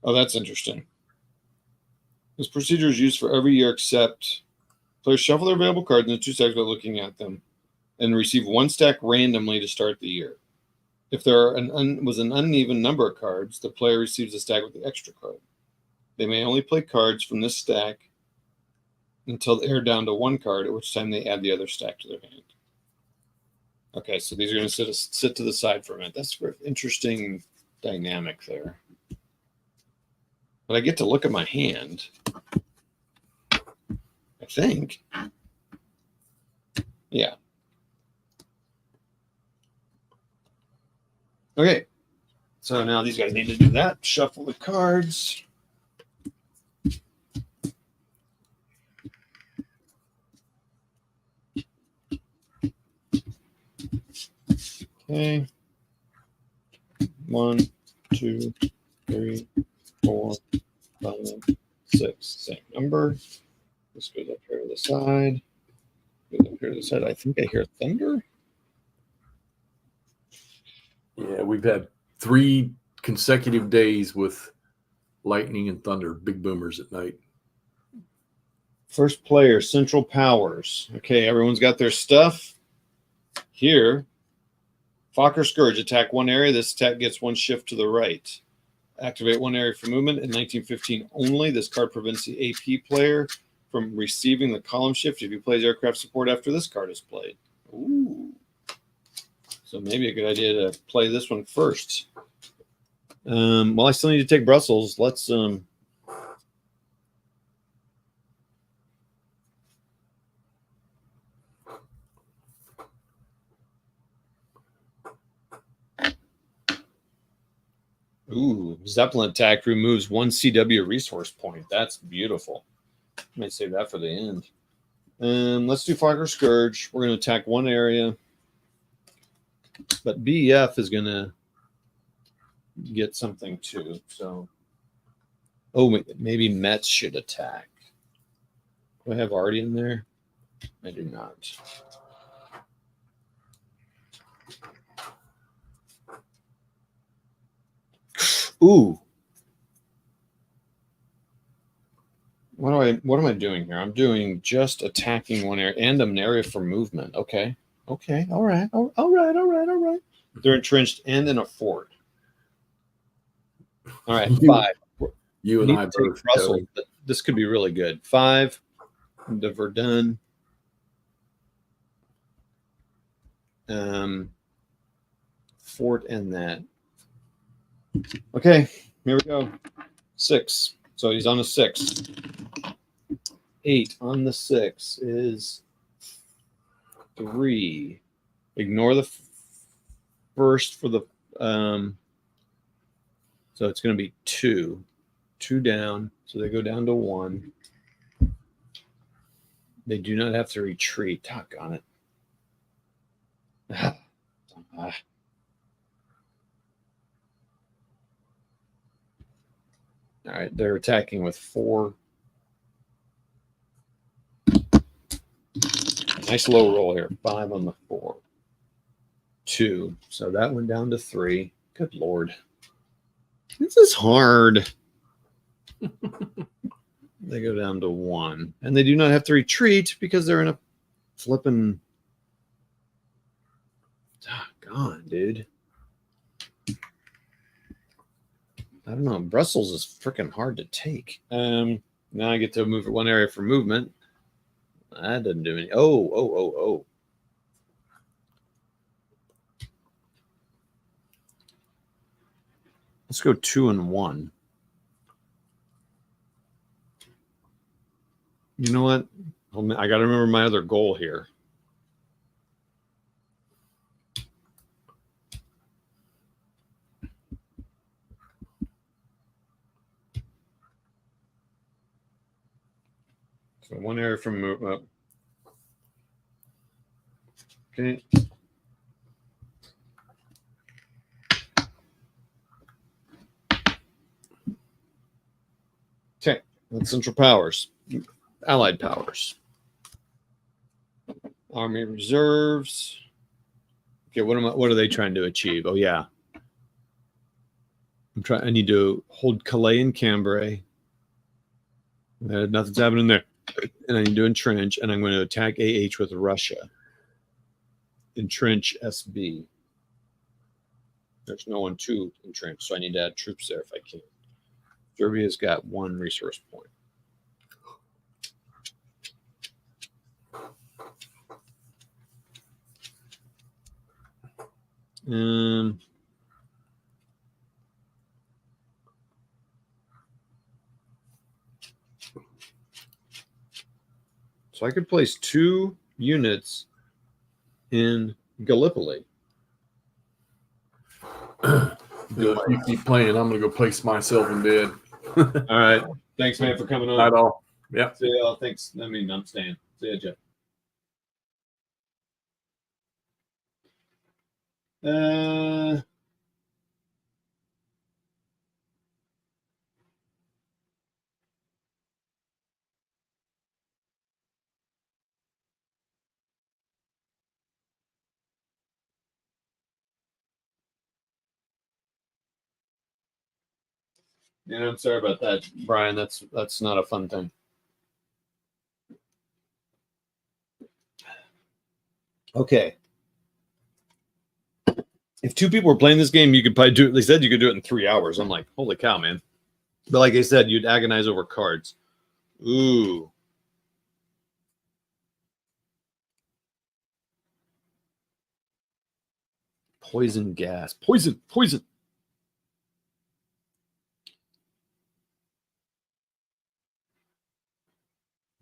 Oh, that's interesting. This procedure is used for every year except players shuffle their available cards into 2 stacks by looking at them and receive 1 stack randomly to start the year. If there was an uneven number of cards, the player receives a stack with the extra card. They may only play cards from this stack until they're down to 1 card, at which time they add the other stack to their hand. Okay, so these are going to sit to the side for a minute. That's an interesting dynamic there. But I get to look at my hand, I think. Yeah. Okay. So now these guys need to do that. Shuffle the cards. Okay. 1, 2, 3, 4, 5, 6. Same number. This goes up here to the side. Goes up here to the side. I think I hear thunder. Yeah, we've had 3 consecutive days with lightning and thunder, big boomers at night. First player, Central Powers. Okay, everyone's got their stuff. Here, Fokker Scourge, attack 1 area. This attack gets 1 shift to the right. Activate 1 area for movement. In 1915 only, this card prevents the AP player from receiving the column shift if he plays aircraft support after this card is played. Ooh. So maybe a good idea to play this one first. Well, I still need to take Brussels. Let's Ooh, Zeppelin attack removes 1 CW resource point. That's beautiful. I might save that for the end. Let's do Fokker Scourge. We're going to attack 1 area. But BF is going to get something too. So, maybe Mets should attack. Do I have Artie in there? I do not. Ooh. What am I doing here? I'm doing just attacking 1 area and an area for movement. Okay. Okay. All right. They're entrenched and in a fort. All right. 5. You and I both. Russell, but this could be really good. 5. The Verdun. Fort and that. Okay. Here we go. 6. So he's on a 6. 8 on the 6 is 3. Ignore the first for the so it's going to be 2. 2 down, so they go down to 1. They do not have to retreat. Doggone it. All right, they're attacking with 4. Nice low roll here. 5 on the 4. 2. So that went down to 3. Good Lord. This is hard. They go down to 1. And they do not have to retreat because they're in a flipping... Doggone, dude. I don't know. Brussels is freaking hard to take. Now I get to move 1 area for movement. That doesn't do any. Oh. Let's go 2 and 1. You know what? I got to remember my other goal here. So 1 area from movement. Okay. Okay. That's Central Powers. Allied Powers. Army Reserves. Okay, what are they trying to achieve? Oh yeah. I need to hold Calais and Cambrai. Nothing's happening there. And I need to entrench, and I'm going to attack AH with Russia. Entrench SB. There's no one to entrench, so I need to add troops there if I can. Serbia's got 1 resource point. So I could place 2 units in Gallipoli. If you keep playing, I'm going to go place myself in bed. All right. Thanks, man, for coming on. Not all. Yeah. See y'all. Thanks. I'm staying. See ya, Jeff. I'm sorry about that, Brian. That's not a fun thing. Okay. If 2 people were playing this game, you could probably do it. They said you could do it in 3 hours. I'm like, holy cow, man. But like I said, you'd agonize over cards. Ooh. Poison gas. Poison.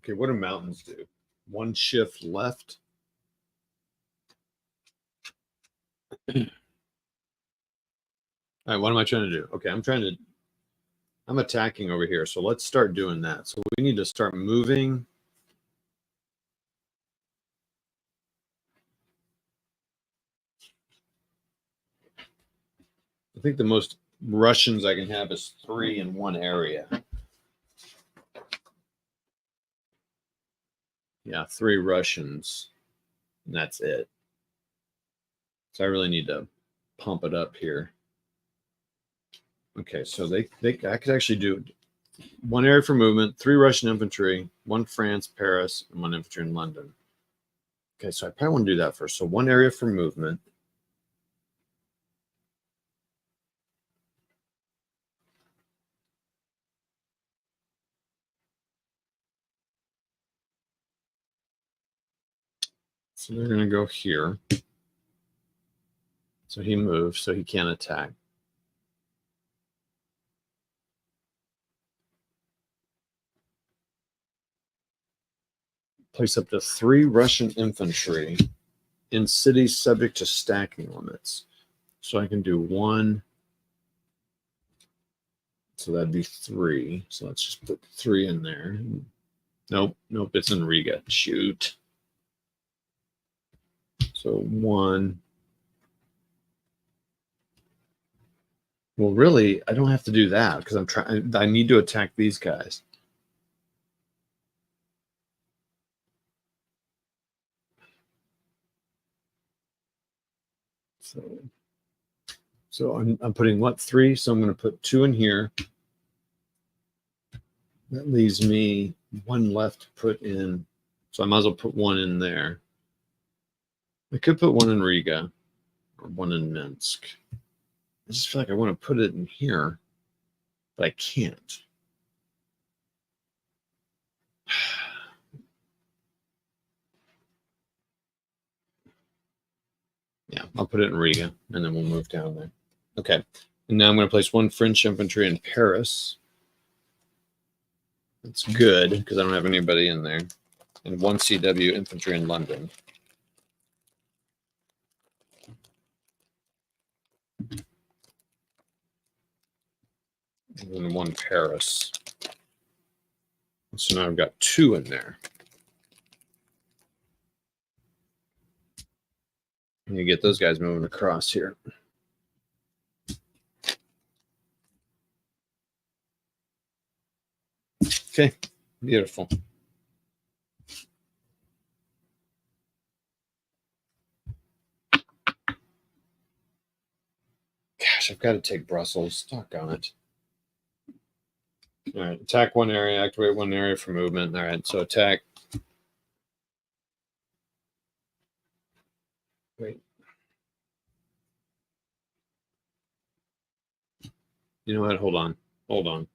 Okay, what do mountains do? 1 shift left. All right, what am I trying to do? Okay, I'm attacking over here, so let's start doing that. So we need to start moving. I think the most Russians I can have is 3 in 1 area. Yeah, 3 Russians, and that's it. So I really need to pump it up here. Okay, so I could actually do 1 area for movement, 3 Russian infantry, 1 France, Paris, and 1 infantry in London. Okay, so I probably want to do that first. So 1 area for movement. So they're going to go here. So he moves, so he can't attack. Place up to 3 Russian infantry. in cities subject to stacking limits. So I can do 1. So that'd be 3. So let's just put 3 in there. Nope, it's in Riga. Shoot. So 1. Well, really, I don't have to do that because I'm trying. I need to attack these guys. So I'm putting what, 3? So I'm going to put 2 in here. That leaves me 1 left to put in. So I might as well put 1 in there. I could put 1 in Riga or 1 in Minsk. I just feel like I want to put it in here, but I can't. Yeah, I'll put it in Riga, and then we'll move down there. Okay, and now I'm going to place 1 French infantry in Paris. That's good, because I don't have anybody in there. And 1 CW infantry in London. And then 1 Paris. So now I've got 2 in there. And you get those guys moving across here. Okay, beautiful. Gosh, I've got to take Brussels. Doggone it. All right, attack 1 area, activate 1 area for movement. All right, so attack. Wait. You know what? Hold on.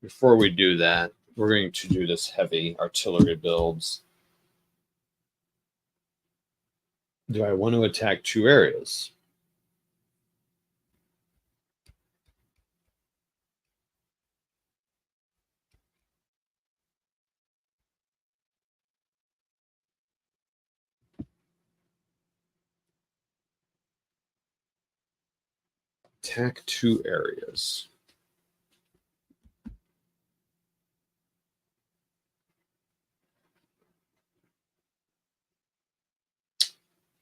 Before we do that, we're going to do this heavy artillery builds. Do I want to attack 2 areas? Attack 2 areas.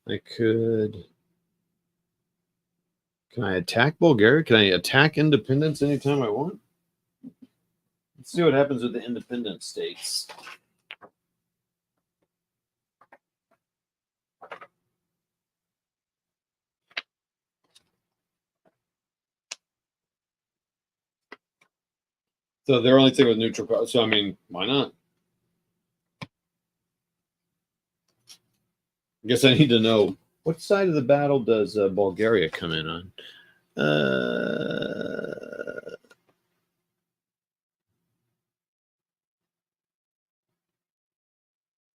I could. Can I attack Bulgaria? Can I attack independence anytime I want? Let's see what happens with the independent states. So they're only thing with neutral power. So I mean, why not? I guess I need to know what side of the battle does Bulgaria come in on.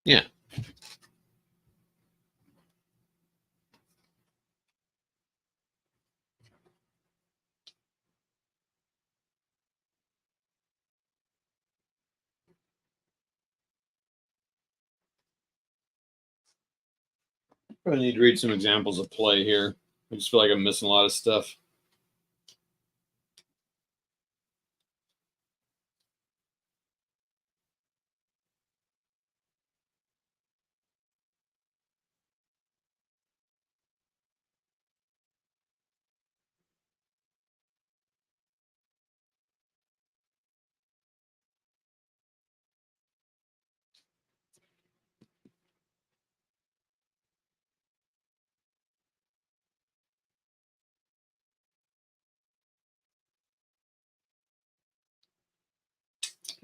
Yeah. I need to read some examples of play here. I just feel like I'm missing a lot of stuff.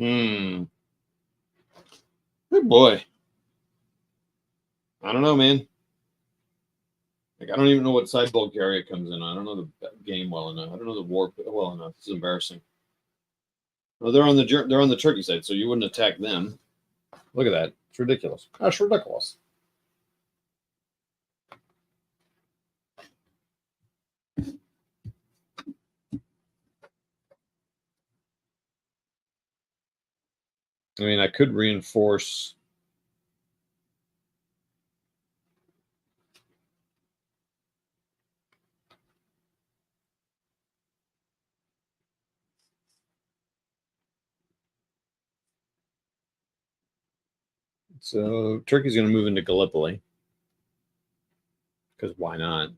Good boy. I don't know, man. Like, I don't even know what side Bulgaria comes in on. I don't know the game well enough. I don't know the war well enough. It's embarrassing. Well, they're on the Turkey side, so you wouldn't attack them. Look at that. It's ridiculous. That's ridiculous. I mean, I could reinforce. So Turkey's going to move into Gallipoli. Because why not?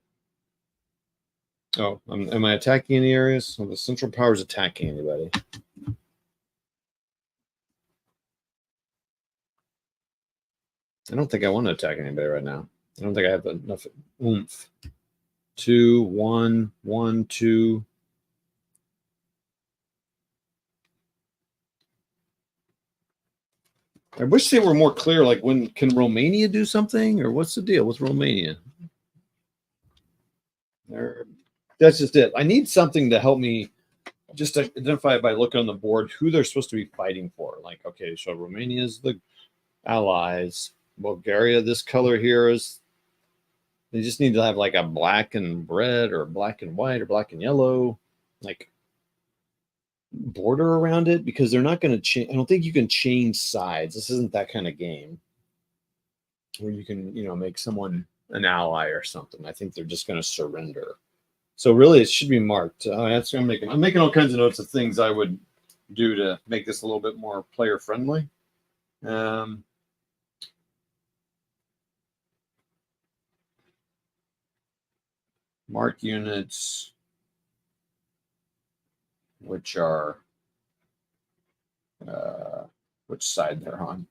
Oh, am I attacking any areas? Well, the Central Power is attacking anybody. I don't think I want to attack anybody right now. I don't think I have enough oomph. 2, 1, 1, 2. I wish they were more clear. Like, when can Romania do something, or what's the deal with Romania? That's just it. I need something to help me just identify by looking on the board who they're supposed to be fighting for. Like, okay, so Romania is the allies. Bulgaria, this color here is. They just need to have like a black and red, or black and white, or black and yellow, like border around it, because they're not going to change. I don't think you can change sides. This isn't that kind of game where you can, make someone an ally or something. I think they're just going to surrender. So really, it should be marked. That's what I'm making. I'm making all kinds of notes of things I would do to make this a little bit more player friendly. Mark units, which are which side they're on.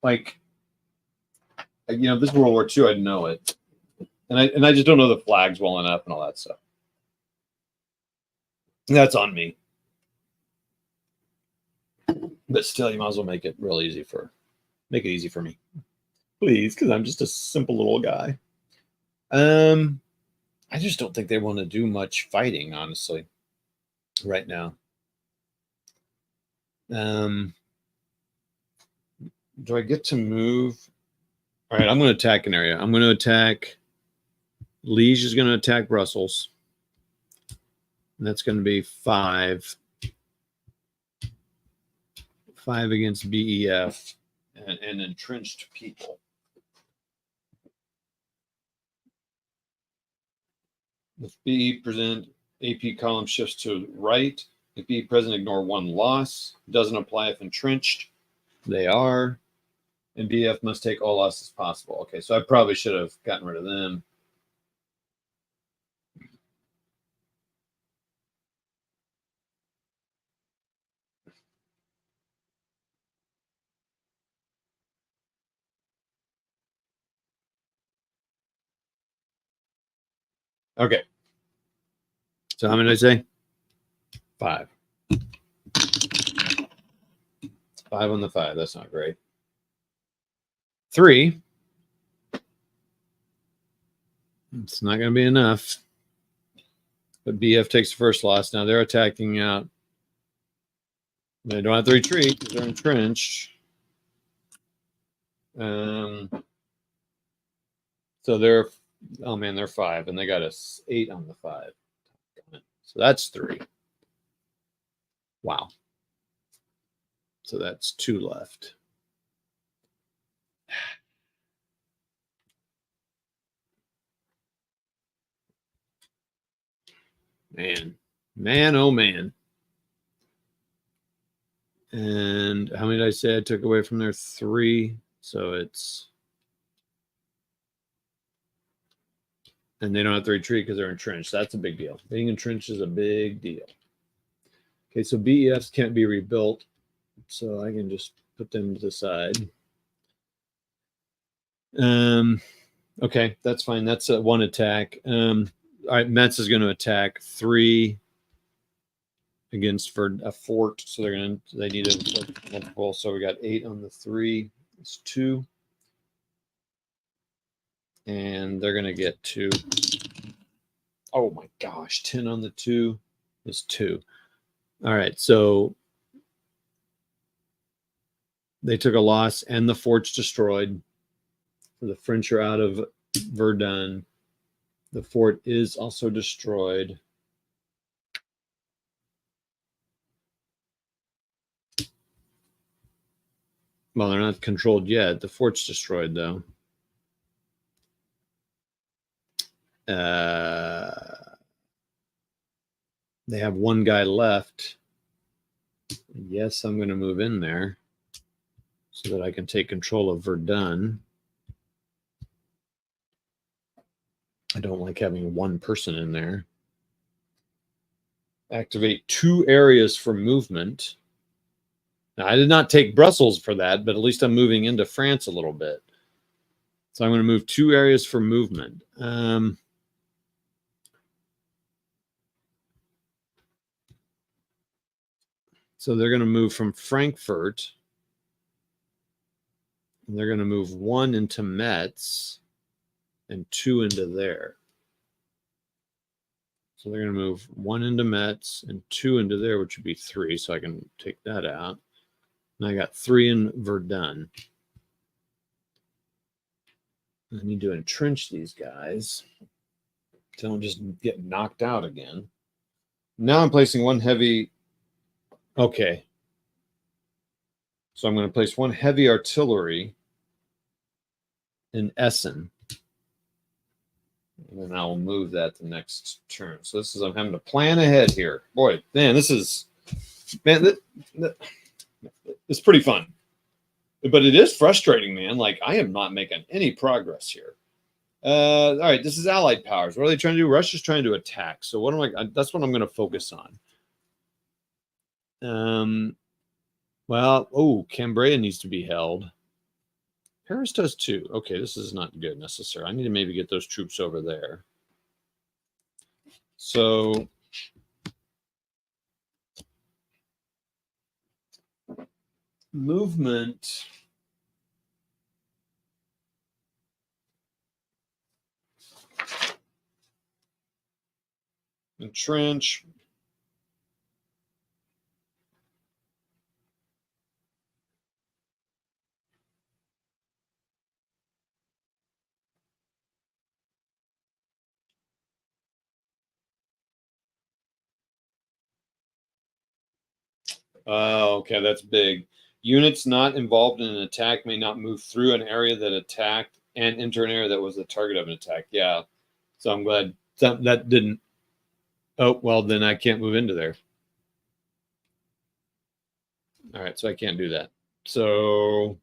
Like, this is World War II. I'd know it, and I just don't know the flags well enough and all that stuff. And that's on me. But still, you might as well make it real easy make it easy for me, please, because I'm just a simple little guy. I just don't think they want to do much fighting, honestly, right now. Do I get to move? All right, I'm going to attack an area. I'm going to attack. Liege is going to attack Brussels. And that's going to be 5. 5 against BEF and entrenched people. If BE present, AP column shifts to right. If BE present, ignore 1 loss. Doesn't apply if entrenched. They are. And BF must take all losses possible. Okay, so I probably should have gotten rid of them. Okay. So how many did I say? 5. 5 on the 5. That's not great. 3. It's not going to be enough. But BF takes the first loss. Now they're attacking out. They don't have to retreat because they're entrenched. So they're, oh man, they're 5, and they got us 8 on the 5. So that's 3. Wow. So that's 2 left. Man, oh man. And how many did I say I took away from there? 3. So it's, and they don't have to retreat because they're entrenched. That's a big deal. Being entrenched is a big deal. Okay, so BEFs can't be rebuilt. So I can just put them to the side. Okay, that's fine. That's 1 attack. All right, Metz is going to attack 3 against for a fort. So they need a multiple. So we got 8 on the 3. It's 2. And they're going to get 2. Oh my gosh, 10 on the 2 is 2. All right, so they took a loss and the fort's destroyed. The French are out of Verdun. The fort is also destroyed. Well, they're not controlled yet. The fort's destroyed, though. They have 1 guy left. Yes, I'm going to move in there so that I can take control of Verdun. I don't like having one person in there. Activate 2 areas for movement. Now, I did not take Brussels for that, but at least I'm moving into France a little bit. So I'm going to move 2 areas for movement. So they're going to move from Frankfurt. And they're going to move 1 into Metz and 2 into there. So they're going to move 1 into Metz and 2 into there, which would be 3. So I can take that out. And I got 3 in Verdun. I need to entrench these guys. So don't just get knocked out again. Now I'm placing 1 heavy. Okay. So I'm going to place 1 heavy artillery in Essen. And then I'll move that the next turn. So this is, I'm having to plan ahead here. Boy, man, this is, man, it's pretty fun. But it is frustrating, man. Like, I am not making any progress here. All right, this is Allied powers. What are they trying to do? Russia's trying to attack. So what am I? That's what I'm going to focus on. Well, oh, Cambrai needs to be held. Paris does too. Okay, this is not good necessarily. I need to maybe get those troops over there. So movement. Entrench. Oh, okay, that's big. Units not involved in an attack may not move through an area that attacked and enter an area that was the target of an attack. Yeah. So I'm glad that didn't. Oh, well, then I can't move into there. All right, so I can't do that. So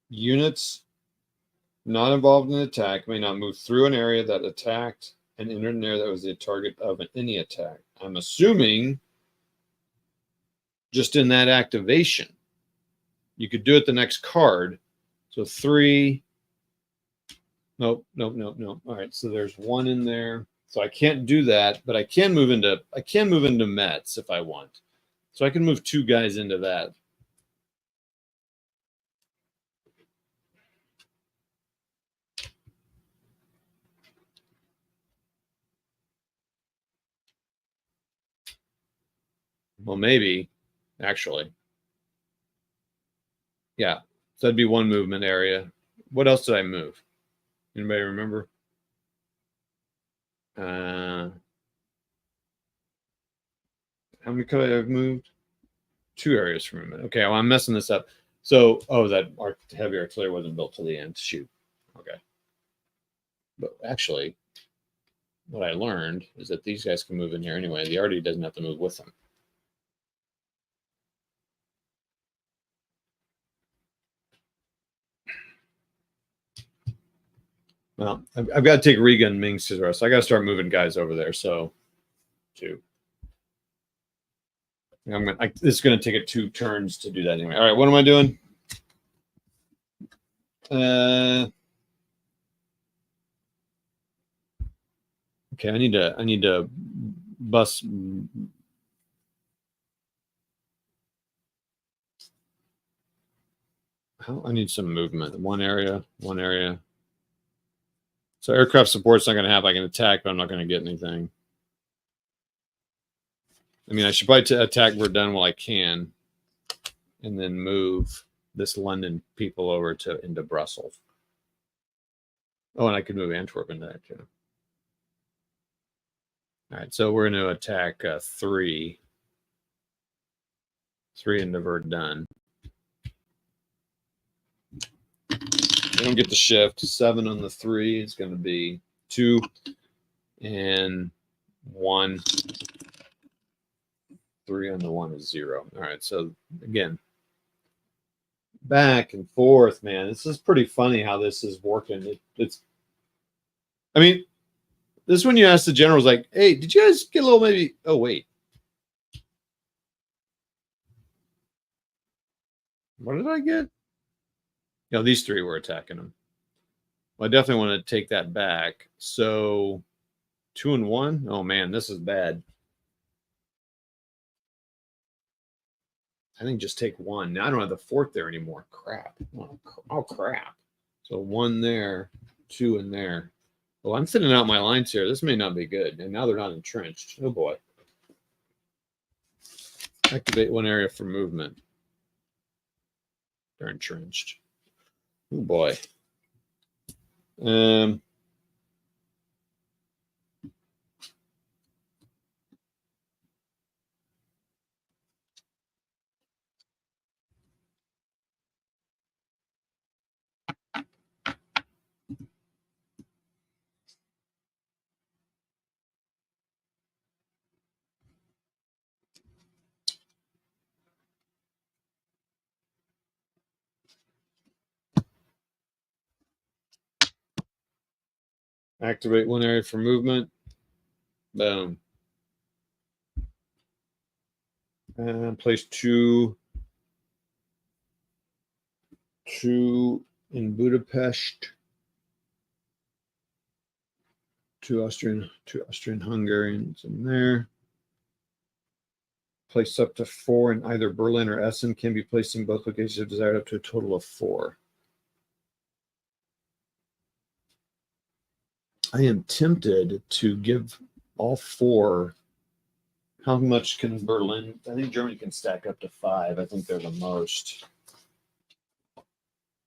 units not involved in an attack may not move through an area that attacked and enter an area that was the target of any attack. I'm assuming just in that activation, you could do it the next card. So 3. Nope. All right, so there's 1 in there. So I can't do that, but I can move into Metz if I want. So I can move 2 guys into that. Well, maybe, actually. Yeah, so that'd be 1 movement area. What else did I move? Anybody remember? How many could I have moved? 2 areas for movement. Okay, well, I'm messing this up. So, oh, that heavy artillery wasn't built till the end. Shoot. Okay. But actually, what I learned is that these guys can move in here anyway. The arty doesn't have to move with them. Well, I've got to take Riga and Minsk to the rest. So I got to start moving guys over there. So, 2. It's going to take it 2 turns to do that anyway. All right, what am I doing? Okay, I need to bus. I need some movement. One area. So aircraft support's not going to have. I can attack, but I'm not going to get anything. I mean, I should probably attack Verdun while I can, and then move this London people over into Brussels. Oh, and I could move Antwerp into that too. All right, so we're going to attack 3 into Verdun. We don't get the shift. 7 on the 3 is going to be 2 and 1. 3 on the 1 is 0. All right, so again, back and forth, man. This is pretty funny how this is working. I mean, this is when you ask the generals, like, hey, did you guys get a little maybe? Oh, wait. What did I get? You know, these 3 were attacking them. Well, I definitely want to take that back. So 2 and 1. Oh, man, this is bad. I think just take 1. Now I don't have the 4th there anymore. Crap. Oh, crap. So 1 there, 2 in there. Well, I'm thinning out my lines here. This may not be good. And now they're not entrenched. Oh, boy. Activate 1 area for movement. They're entrenched. Oh, boy. Activate 1 area for movement. Boom. And place 2 in Budapest. 2 Austrian Hungarians in there. Place up to 4 in either Berlin or Essen. Can be placed in both locations if desired, up to a total of 4. I am tempted to give all 4. How much can Berlin? I think Germany can stack up to 5. I think they're the most.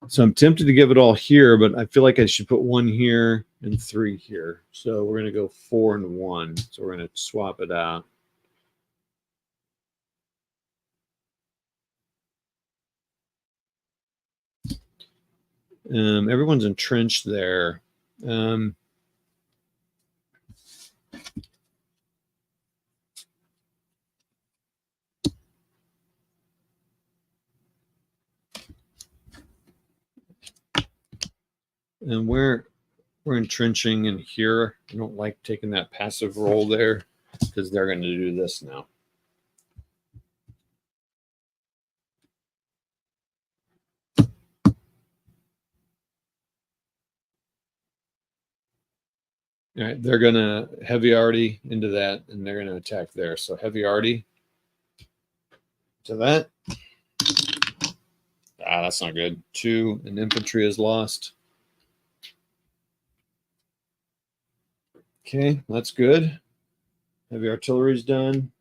So I'm tempted to give it all here, but I feel like I should put 1 here and 3 here. So we're going to go 4 and 1. So we're going to swap it out. Everyone's entrenched there. And we're entrenching in here. I don't like taking that passive role there because they're going to do this now. All right, they're going to heavy arty into that, and they're going to attack there. So heavy arty to that. That's not good. 2, and infantry is lost. Okay, that's good. Heavy artillery is done.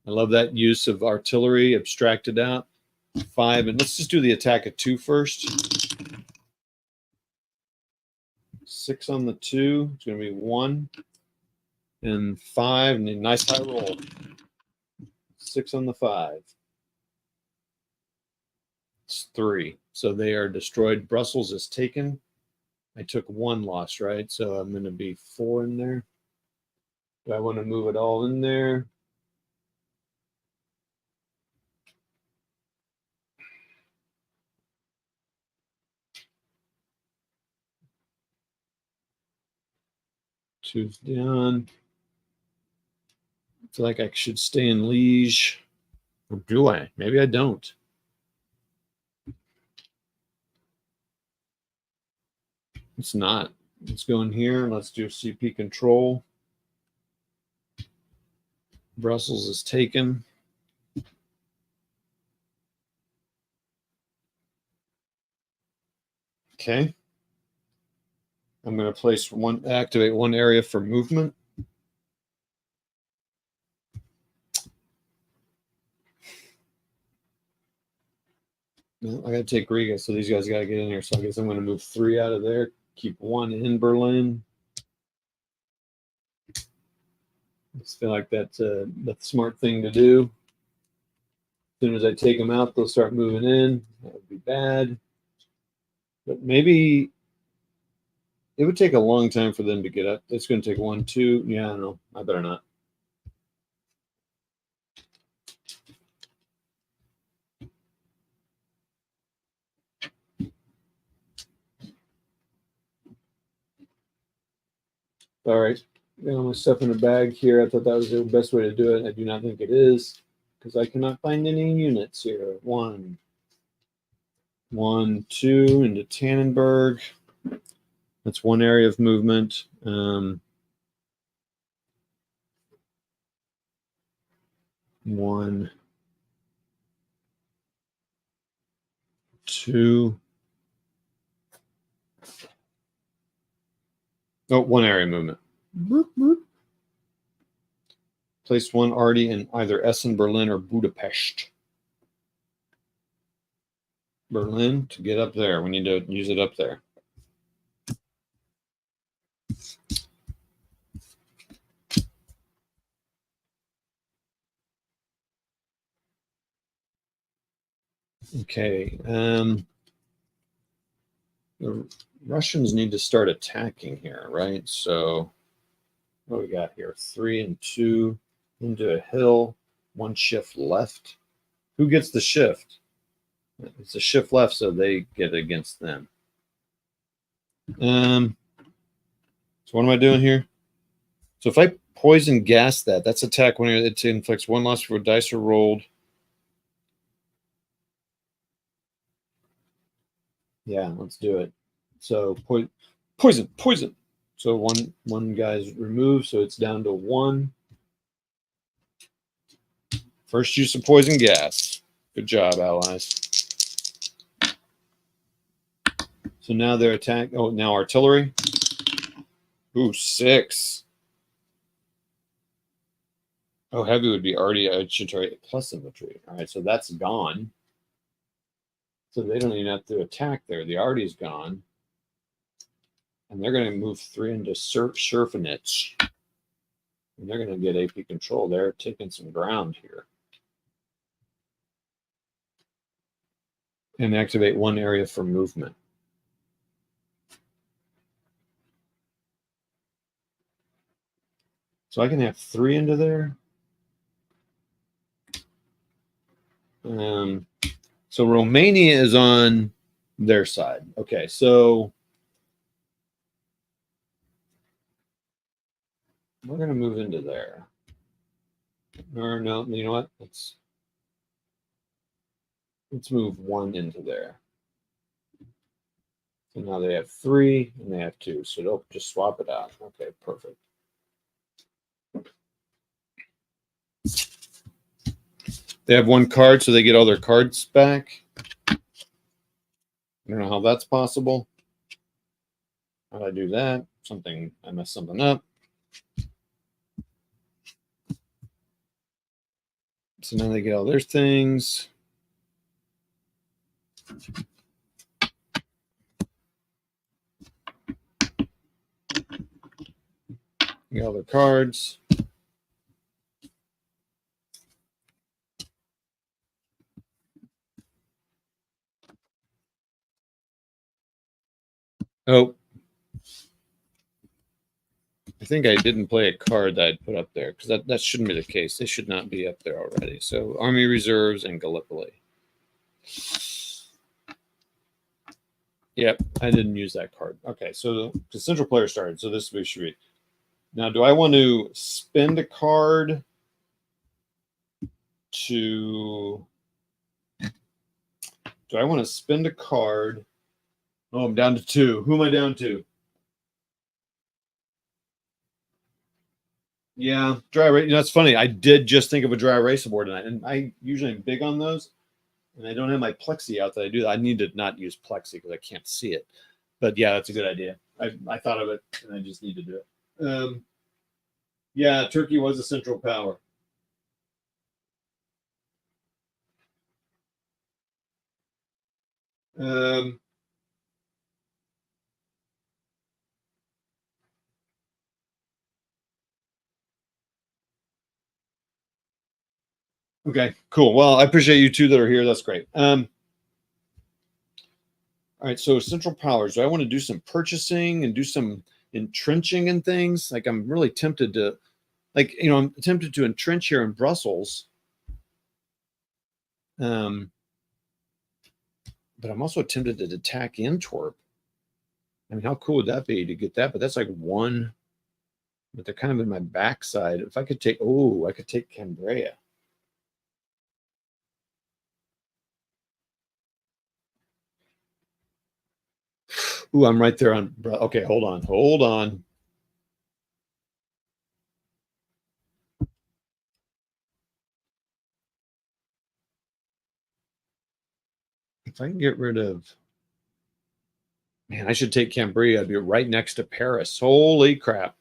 I love that use of artillery abstracted out. 5, and let's just do the attack at 2 first. 6 on the 2. It's going to be 1 and 5, and a nice high roll. 6 on the 5. It's 3. So they are destroyed. Brussels is taken. I took 1 loss, right? So I'm going to be 4 in there. Do I want to move it all in there? Two's down. I feel like I should stay in Liege. Or do I? Maybe I don't. It's not. Let's go in here. Let's do CP control. Brussels is taken. Okay. I'm going to activate 1 area for movement. No, I got to take Riga, so these guys got to get in here. So I guess I'm going to move 3 out of there. Keep 1 in Berlin. I just feel like that's the smart thing to do. As soon as I take them out, they'll start moving in. That would be bad. But maybe it would take a long time for them to get up. It's going to take 1, 2. Yeah, I don't know. I better not. All right. Got all my stuff in a bag here. I thought that was the best way to do it. I do not think it is because I cannot find any units here. 1, 1, 2 into Tannenberg. That's one area of movement. 1, 2. Oh, one area movement. Boop, boop. Place one already in either Essen, Berlin, or Budapest. Berlin to get up there. We need to use it up there. Okay. The Russians need to start attacking here, right? So what do we got here? 3 and 2 into a hill. 1 shift left. Who gets the shift? It's a shift left, so they get against them. So what am I doing here? So if I poison gas that, that's attack when it inflicts 1 loss for dice are rolled. Yeah, let's do it. So poison. So one guy's removed, so it's down to 1. First use of poison gas. Good job, allies. So now they're attack. Oh, now artillery. Ooh, 6. Oh, heavy would be already artillery plus infantry. All right, so that's gone. So they don't even have to attack there. The arty's gone. And they're going to move 3 into Surfenich. And they're going to get AP control. They're taking some ground here. And activate 1 area for movement. So I can have 3 into there. So Romania is on their side. Okay, so we're going to move into there. Or no, you know what? Let's move 1 into there. So now they have 3 and they have 2. So they'll just swap it out. Okay, perfect. They have 1 card, so they get all their cards back. I don't know how that's possible. How do I do that? I messed something up. So now they get all their things. Get all their cards. Oh, I think I didn't play a card that I'd put up there because that shouldn't be the case. They should not be up there already. So Army Reserves and Gallipoli. Yep, I didn't use that card. Okay, so the central player started. So this should be. Now, do I want to spend a card to? Do I want to spend a card? Oh, I'm down to 2. Who am I down to? Yeah, dry erase. You know, it's funny. I did just think of a dry erase board tonight, and I usually am big on those. And I don't have my plexi out that I do that. I need to not use plexi because I can't see it. But yeah, that's a good idea. I thought of it, and I just need to do it. Yeah, Turkey was a central power. Okay, cool. Well, I appreciate you two that are here. That's great. All right, so central powers. Do I want to do some purchasing and do some entrenching and things? Like I'm really tempted to, I'm tempted to entrench here in Brussels. But I'm also tempted to attack Antwerp. I mean, how cool would that be to get that? But that's like 1 but they're kind of in my backside. If I could take, oh, I could take Cambria. Ooh, I'm right there on. Okay, hold on, hold on. If I can get rid of, man, I should take Cambria. I'd be right next to Paris. Holy crap.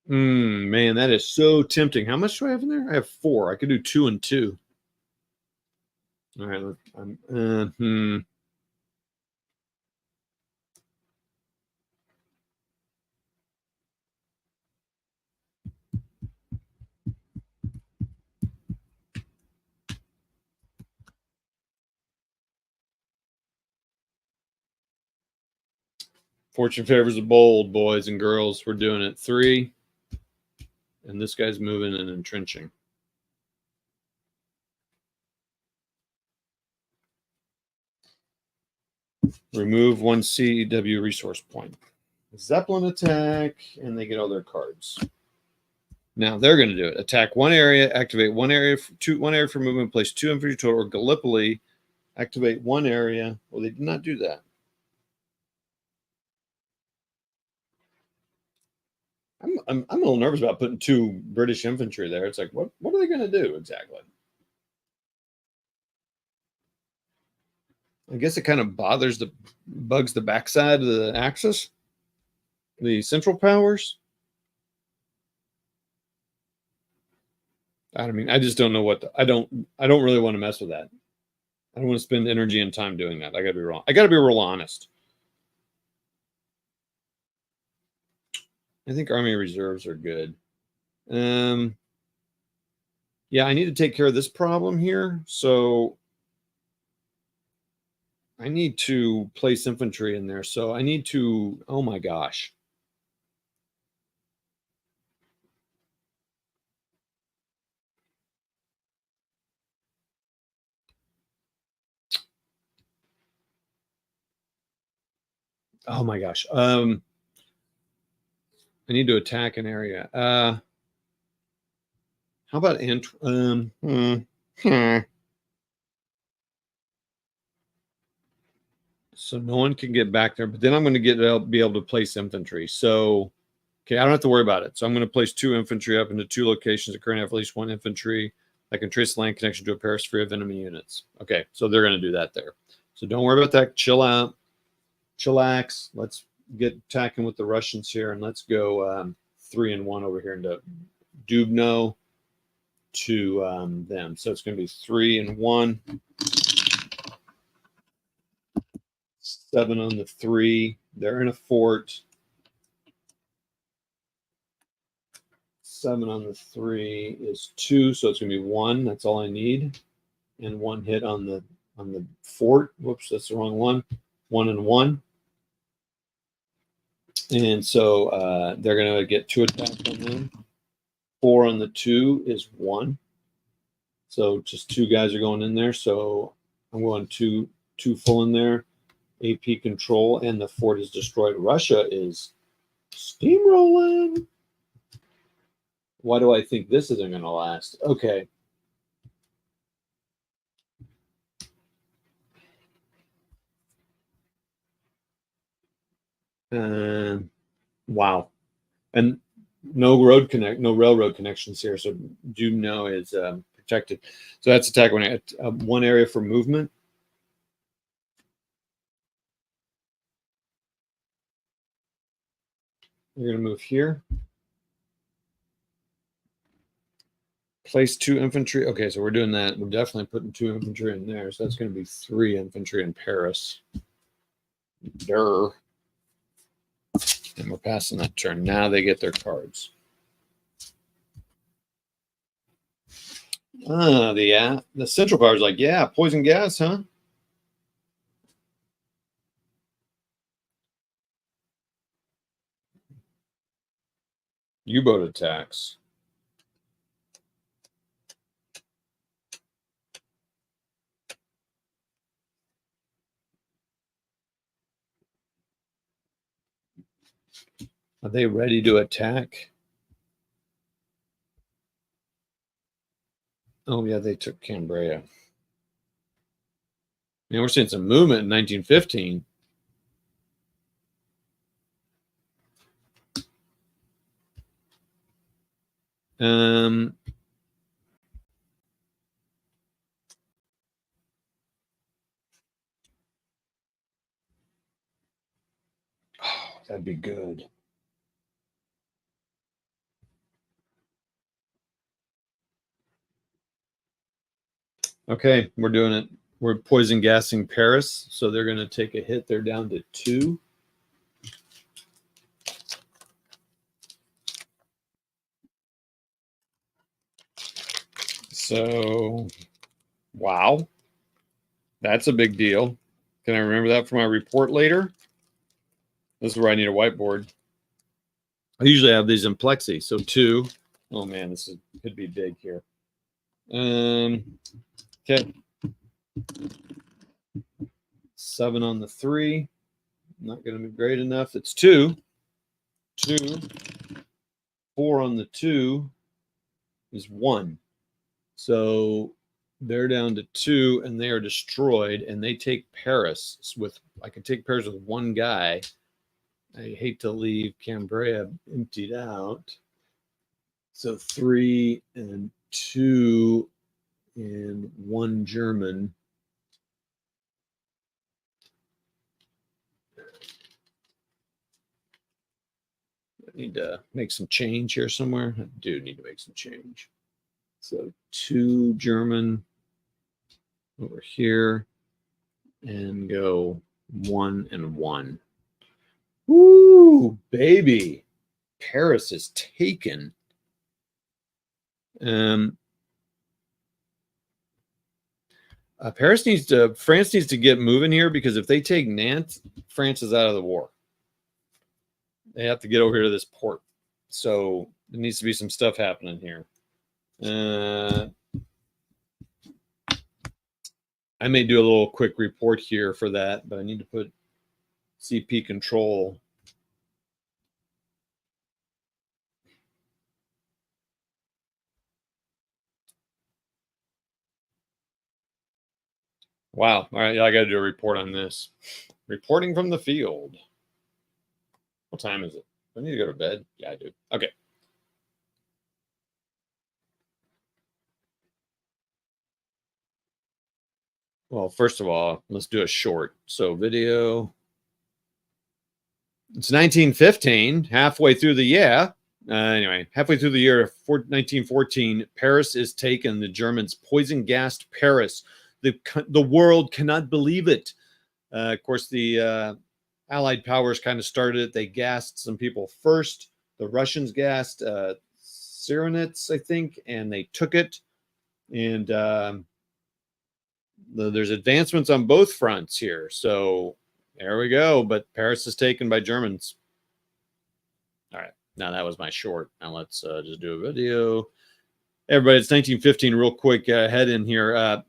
Man, that is so tempting. How much do I have in there? I have 4. I could do 2 and 2. All right. Fortune favors the bold, boys and girls. We're doing it. 3. And this guy's moving and entrenching. Remove 1 CW resource point. Zeppelin attack, and they get all their cards. Now they're going to do it. Attack 1 area, activate 1 area, 1 area for movement, place 2 infantry total, or Gallipoli, activate 1 area. Well, they did not do that. I'm a little nervous about putting 2 British infantry there. It's like, what are they going to do exactly? I guess it kind of bugs the backside of the axis, the central powers. I mean, I just don't know what I don't really want to mess with that. I don't want to spend energy and time doing that. I got to be wrong. I got to be real honest. I think Army reserves are good. Yeah, I need to take care of this problem here. So I need to place infantry in there. So I need to, oh my gosh. Oh my gosh. I need to attack an area. How about So no one can get back there, but then I'm going to be able to place infantry. So, okay, I don't have to worry about it. So I'm going to place 2 infantry up into 2 locations that currently have at least 1 infantry that can trace the land connection to a pair free of enemy units. Okay, so they're going to do that there. So don't worry about that. Chill out. Chillax. Let's get attacking with the Russians here, and let's go 3 and 1 over here into Dubno to them. So it's going to be 3 and 1. 7 on the 3. They're in a fort. 7 on the 3 is 2, so it's going to be 1. That's all I need, and 1 hit on the fort. Whoops, that's the wrong one. 1 and 1, and so they're going to get 2 attacks on them. 4 on the 2 is 1, so just 2 guys are going in there. So I'm going 2 full in there. AP control, and the fort is destroyed. Russia is steamrolling. Why do I think this isn't going to last? Okay. Wow. And no railroad connections here, so Dubno is protected. So that's attack 1 area for movement. You're going to move here. Place 2 infantry. Okay, so we're doing that. We're definitely putting 2 infantry in there. So that's going to be 3 infantry in Paris. Durr. And we're passing that turn. Now they get their cards. The central power is like, yeah, poison gas, huh? U-boat attacks. Are they ready to attack? Oh, yeah, they took Cambria. Man, we're seeing some movement in 1915. Oh, that'd be good. Okay, we're doing it. We're poison gassing Paris, so they're going to take a hit. They're down to 2. So, wow, that's a big deal. Can I remember that for my report later? This is where I need a whiteboard. I usually have these in plexi. So 2. Oh man, could be big here. Okay. 7 on the 3. Not going to be great enough. It's 2. 2. 4 on the 2 is 1. So they're down to 2 and they are destroyed, and they take Paris with, I can take Paris with 1 guy. I hate to leave Cambria emptied out. So 3 and 2 and 1 German. I need to make some change here somewhere. I do need to make some change. So 2 German over here and go 1 and 1. Woo, baby. Paris is taken. France needs to get moving here, because if they take Nantes, France is out of the war. They have to get over here to this port. So there needs to be some stuff happening here. I may do a little quick report here for that, but I need to put CP control. Wow. All right. I got to do a report on this. Reporting from the field. What time is it? I need to go to bed. Yeah, I do. Okay. Well, first of all, let's do a short. So video. It's 1915, halfway through the year. Anyway, halfway through the year of 1914, Paris is taken. The Germans poison gassed Paris. The world cannot believe it. Of course, the Allied powers kind of started it. They gassed some people first. The Russians gassed Cyrenitz, I think, and they took it. And there's advancements on both fronts here. So there we go. But Paris is taken by Germans. All right. Now that was my short. Now let's just do a video. Everybody, it's 1915. Real quick head in here.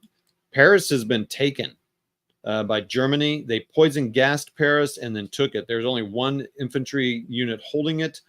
Paris has been taken by Germany. They poison gassed Paris and then took it. There's only 1 infantry unit holding it.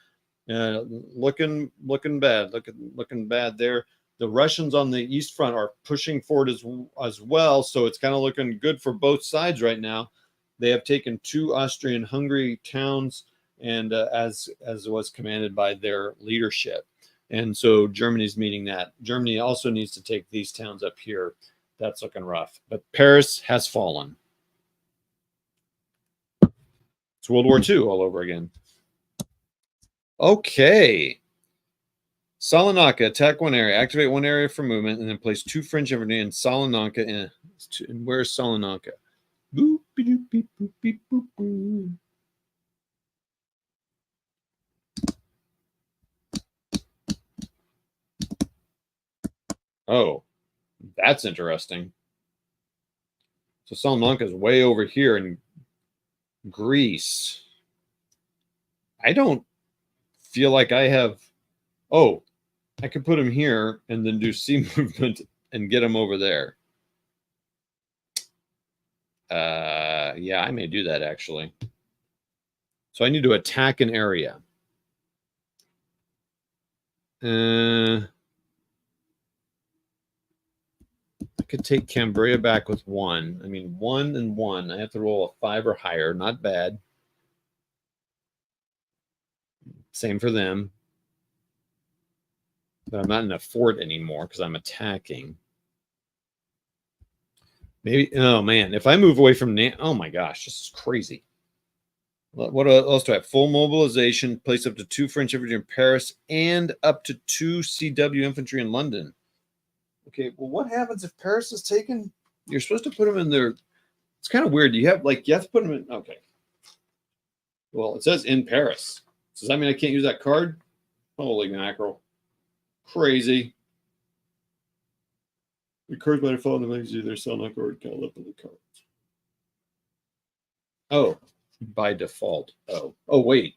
Looking bad. Looking bad there. The Russians on the east front are pushing forward as well. So it's kind of looking good for both sides right now. They have taken 2 Austrian-Hungary towns, and as was commanded by their leadership. And so Germany's meeting that. Germany also needs to take these towns up here. That's looking rough. But Paris has fallen. It's World War II all over again. Okay. Salonaka, attack 1 area, activate 1 area for movement, and then place 2 French infantry in Salonaka. And where's Salonaka? Boop, boop, boop, boop, boop, boop, boop. Oh, that's interesting. So Salonaka is way over here in Greece. I don't feel like I have Oh, I could put him here and then do C movement and get him over there. Yeah, I may do that actually. So I need to attack an area. I could take Cambria back with 1. I mean, 1 and 1. I have to roll a 5 or higher. Not bad. Same for them. But I'm not in a fort anymore because I'm attacking. Maybe, oh man, if I move away from, oh my gosh, this is crazy. What else do I have? Full mobilization, place up to 2 French infantry in Paris and up to 2 CW infantry in London. Okay, well, what happens if Paris is taken? You're supposed to put them in there. It's kind of weird. You have to put them in. Okay. Well, it says in Paris. Does that mean I can't use that card? Holy mackerel. Crazy. The cards by default in the legacy, they're selling like already got left of the cards. Oh, by default. Oh, wait.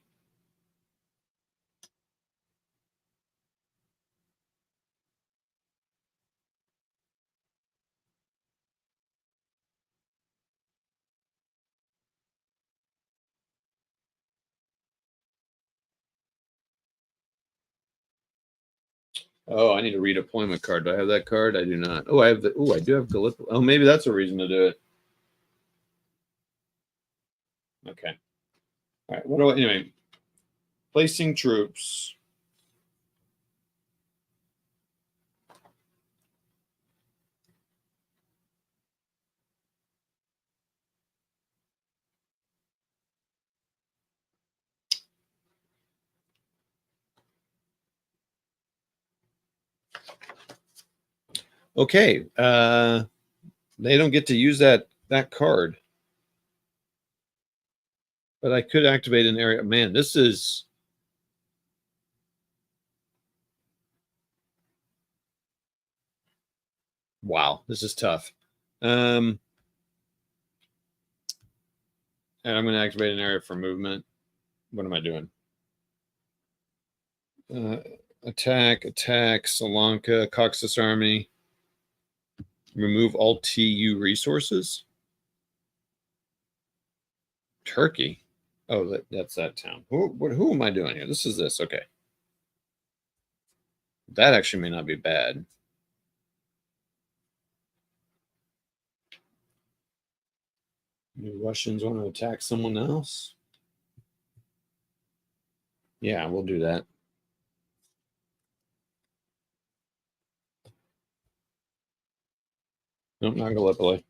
Oh, I need a redeployment card. Do I have that card? I do not. Oh, I have the. Oh, I do have Gallipoli. Oh, maybe that's a reason to do it. Okay. All right. What do I? Anyway, placing troops. Okay. They don't get to use that card. But I could activate an area. Man, this is. Wow, this is tough. And I'm going to activate an area for movement. What am I doing? Attack, Sri Lanka, Cox's army. Remove all TU resources. Turkey. Oh, that's that town. Who am I doing here? This is this. Okay. That actually may not be bad. The Russians want to attack someone else? Yeah, we'll do that. Nope, not Gallipoli.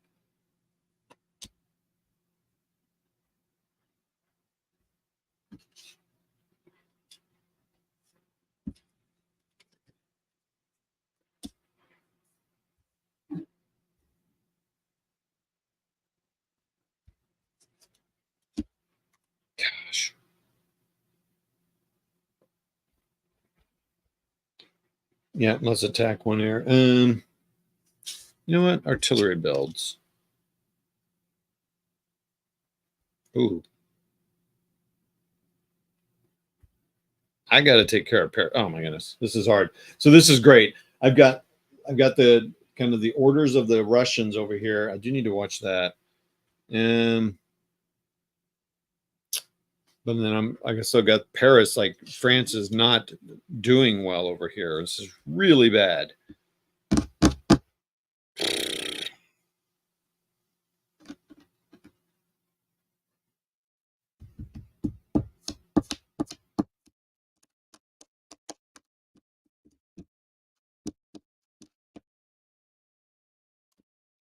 Gosh. Yeah, let's attack one air. You know what? Artillery builds. Ooh. I got to take care of Paris. Oh my goodness, this is hard. So this is great. I've got the kind of the orders of the Russians over here. I do need to watch that. But then I guess I've got Paris. Like France is not doing well over here. This is really bad.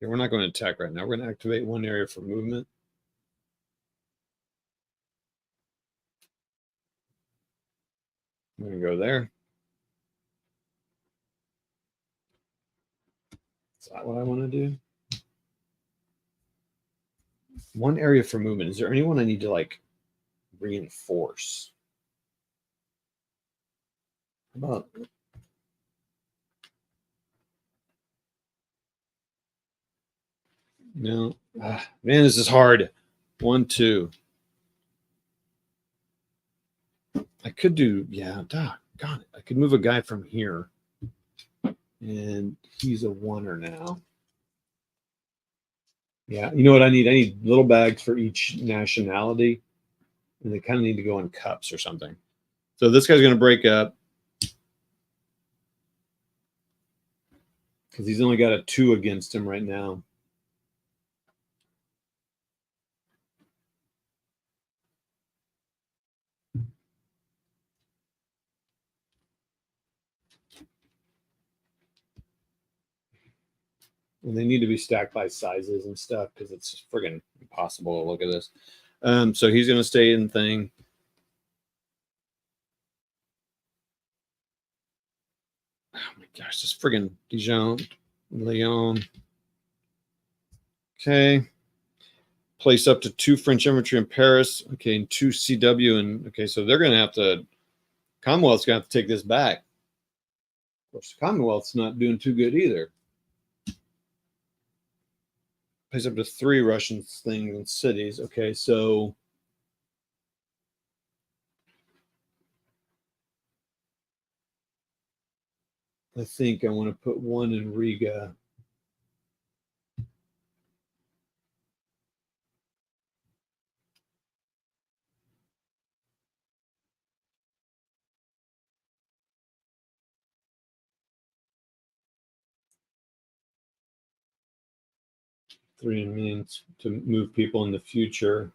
Okay, we're not going to attack right now. We're going to activate one area for movement. I'm going to go there. Is that what I want to do? One area for movement. Is there anyone I need to like reinforce? How about no? Man, this is hard. 1, 2. I could do, yeah. God, I could move a guy from here. And he's a 1er now. Yeah, you know what I need? I need little bags for each nationality. And they kind of need to go in cups or something. So this guy's going to break up. Because he's only got a 2 against him right now. And they need to be stacked by sizes and stuff because it's friggin' impossible to look at this. So he's going to stay in thing. Oh my gosh, this friggin' Dijon, Leon. Okay. Place up to 2 French infantry in Paris. Okay, and 2 CW. And okay, so they're going to have to, Commonwealth's going to have to take this back. Of course, the Commonwealth's not doing too good either. Place up to 3 Russian things and cities. Okay, so I think I want to put 1 in Riga. Three means to move people in the future.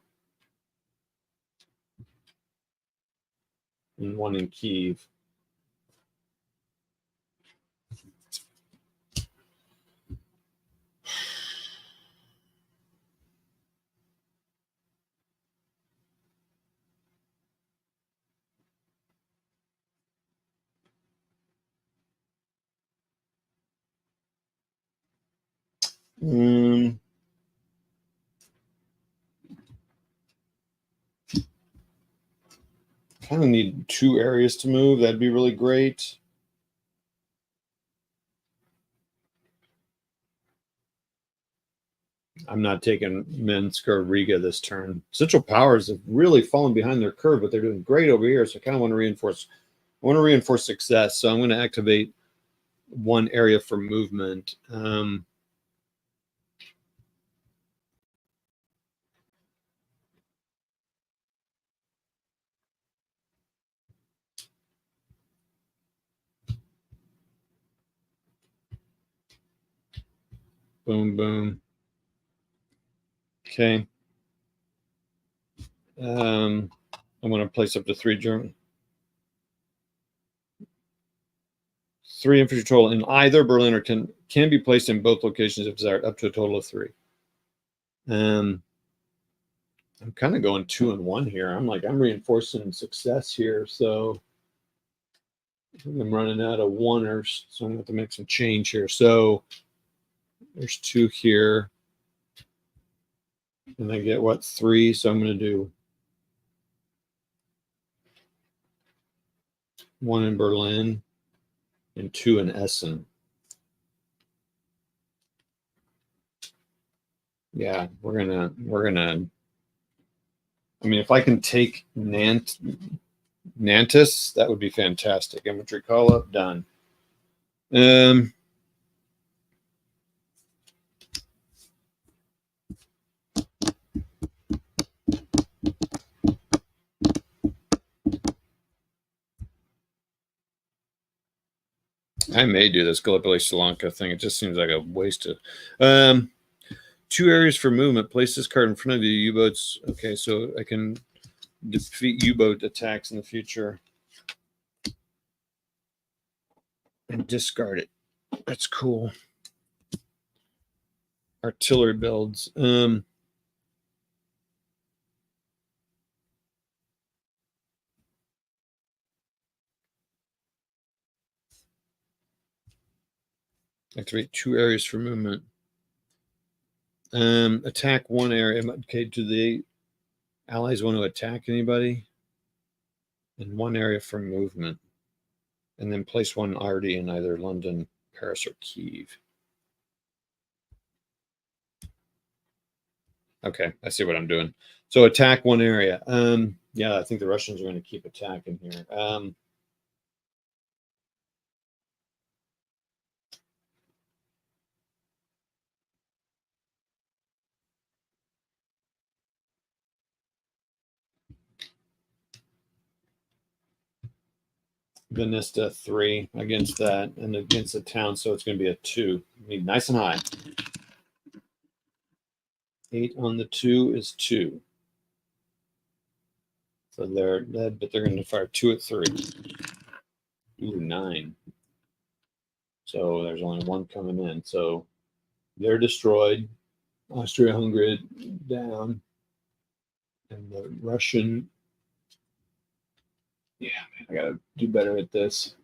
And 1 in Kyiv. Kind of need 2 areas to move. That'd be really great. I'm not taking Minsk or Riga this turn. Central Powers have really fallen behind their curve, but they're doing great over here. So I kind of want to reinforce. I want to reinforce success. So I'm going to activate 1 area for movement. Boom, boom. Okay. I'm going to place up to 3 German. 3 infantry total in either Berlin or can be placed in both locations if desired, up to a total of 3. I'm kind of going 2 and 1 here. I'm reinforcing success here. So I'm running out of 1ers, so I'm going to have to make some change here. So there's 2 here. And I get what, 3? So I'm going to do 1 in Berlin and 2 in Essen. Yeah, we're gonna. I mean, if I can take Nantes, that would be fantastic. Infantry call up, done. I may do this Gallipoli Sri Lanka thing. It just seems like a waste of 2 areas for movement. Place this card in front of you. U-boats. Okay, so I can defeat U-boat attacks in the future and discard it. That's cool. Artillery builds. Activate 2 areas for movement. Attack 1 area. Okay, do the allies want to attack anybody? In 1 area for movement. And then place 1 RD in either London, Paris, or Kyiv. Okay, I see what I'm doing. So attack 1 area. Yeah, I think the Russians are going to keep attacking here. Venista 3 against that, and against the town, so it's going to be a 2. I mean, nice and high. 8 on the 2 is 2. So they're dead, but they're going to fire 2 at 3. Ooh, 9. So there's only 1 coming in. So they're destroyed. Austria-Hungary down. And the Russian, yeah, man, I got to do better at this.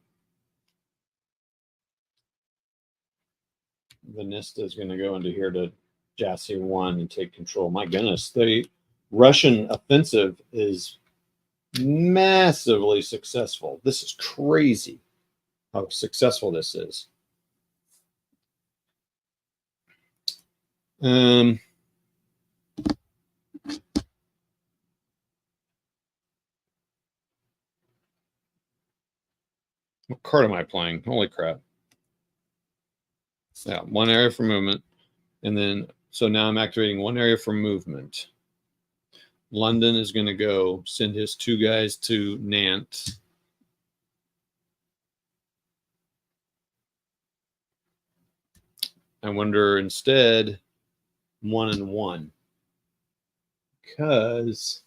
Venista is going to go into here to Jassy 1 and take control. My goodness, the Russian offensive is massively successful. This is crazy how successful this is. What card am I playing? Holy crap. Yeah, 1 area for movement. And then, so now I'm activating 1 area for movement. London is going to go send his 2 guys to Nantes. I wonder instead 1 and 1. Because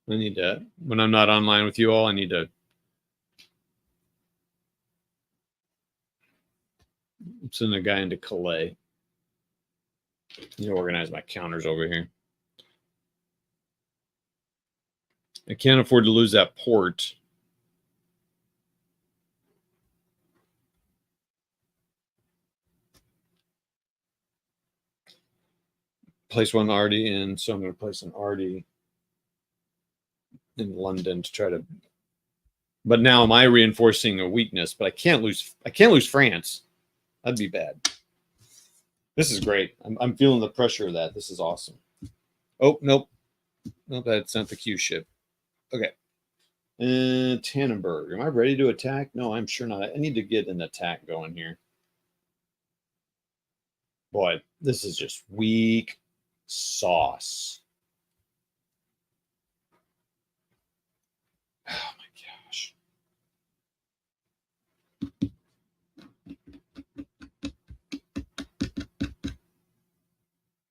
I need to, when I'm not online with you all, I need to send a guy into Calais. You know, organize my counters over here. I can't afford to lose that port. Place 1 Artie in, so I'm going to place an Artie in London to try to. But now am I reinforcing a weakness? But I can't lose France. That'd be bad. This is great. I'm feeling the pressure of that. This is awesome. Oh, nope. Nope, that's not the Q ship. Okay. Tannenberg. Am I ready to attack? No, I'm sure not. I need to get an attack going here. Boy, this is just weak sauce. Oh my gosh.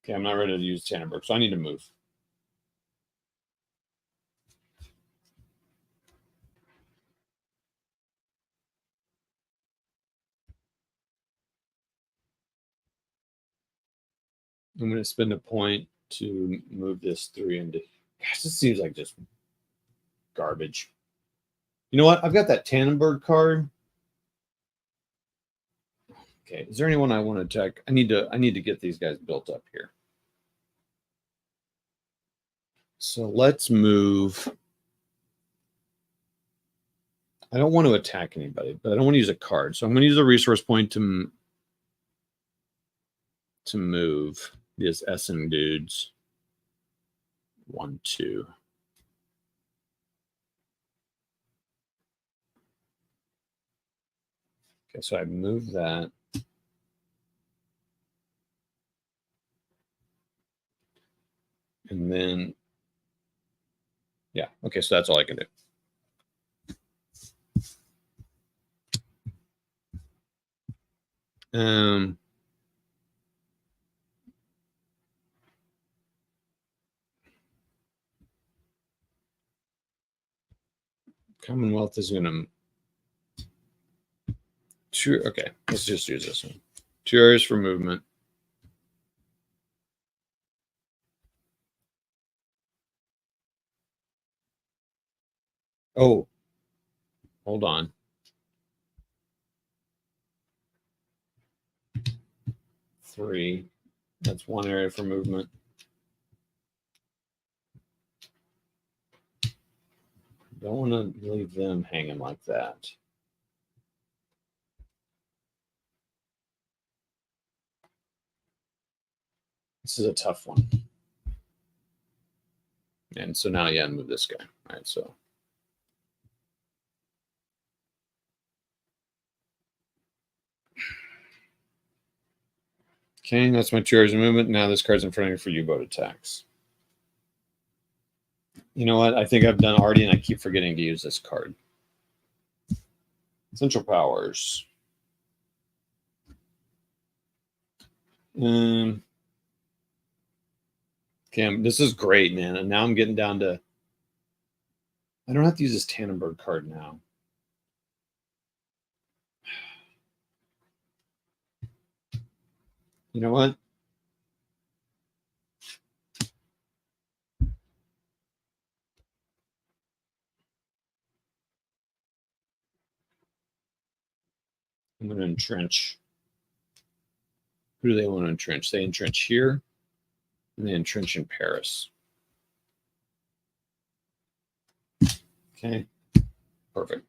Okay, I'm not ready to use Tannenberg, so I need to move. I'm going to spend a point to move this 3 into. Gosh, this seems like just garbage. You know what? I've got that Tannenberg card. Okay, is there anyone I want to attack? I need to get these guys built up here. So let's move. I don't want to attack anybody, but I don't want to use a card. So I'm going to use a resource point to move these Essen dudes. 1, 2. Okay, so I move that. And then, yeah, okay, so that's all I can do. Commonwealth is going to. Okay, let's just use this one. 2 areas for movement. Oh, hold on. Three. That's 1 area for movement. Don't want to leave them hanging like that. This is a tough one. And so now, yeah, move this guy. All right, so. Okay, that's my 2 areas of movement. Now this card's in front of you for U-boat attacks. You know what? I think I've done already, and I keep forgetting to use this card. Central powers. Okay, this is great, man. And now I'm getting down to. I don't have to use this Tannenberg card now. You know what? I'm going to entrench. Who do they want to entrench? They entrench here, and they entrench in Paris. Okay, perfect.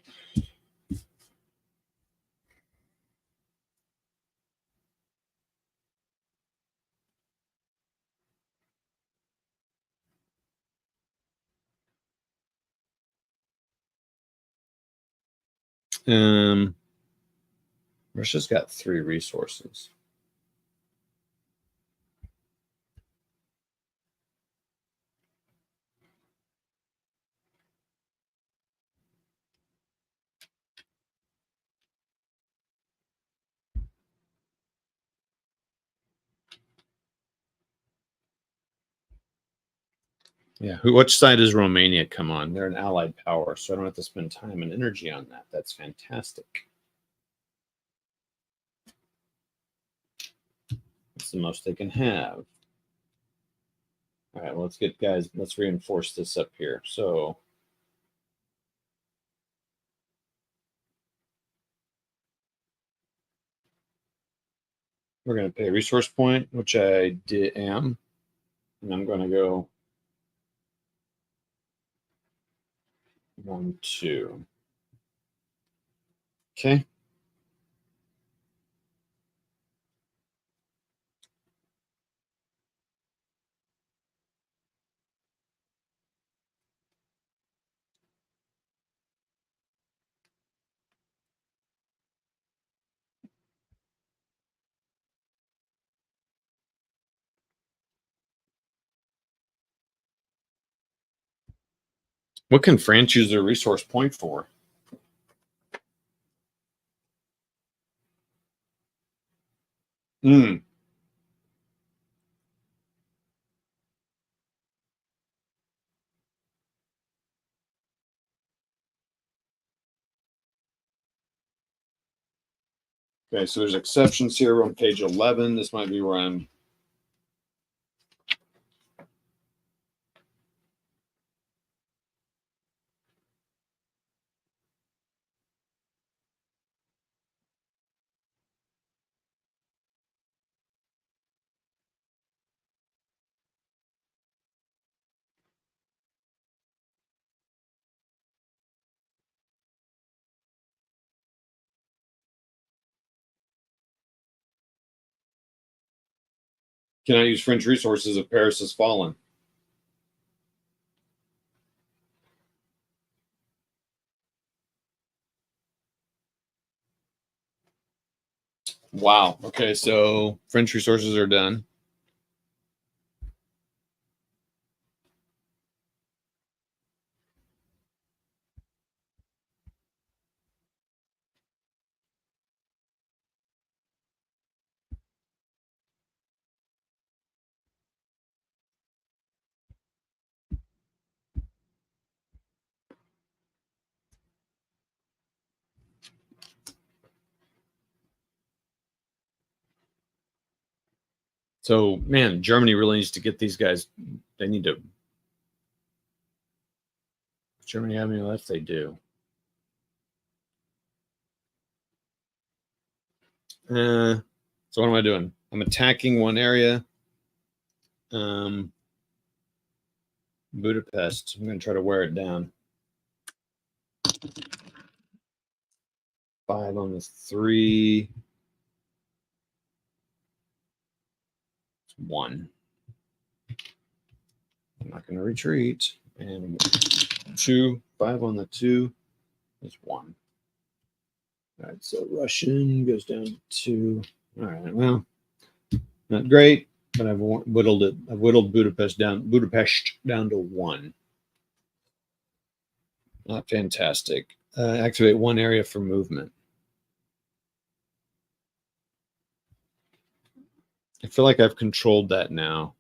Russia's got 3 resources. Yeah. Which side does Romania come on? They're an allied power, so I don't have to spend time and energy on that. That's fantastic. That's the most they can have. All right, well, let's get guys. Let's reinforce this up here. So we're going to pay a resource point, which I am, and I'm going to go 1, 2. Okay. What can France use their resource point for? Hmm. Okay, so there's exceptions here on page 11. This might be where I'm. Can I use French resources if Paris has fallen? Wow. Okay, so French resources are done. So, man, Germany really needs to get these guys. They need to. Germany have any left? They do. So what am I doing? I'm attacking one area. Budapest. I'm going to try to wear it down. 5 on the 3. 1. I'm not going to retreat. And 2. 5 on the 2 is 1. All right, so Russian goes down to 2. All right, well, not great, but I've whittled it. I've whittled Budapest down to 1. Not fantastic. Activate one area for movement. I feel like I've controlled that now.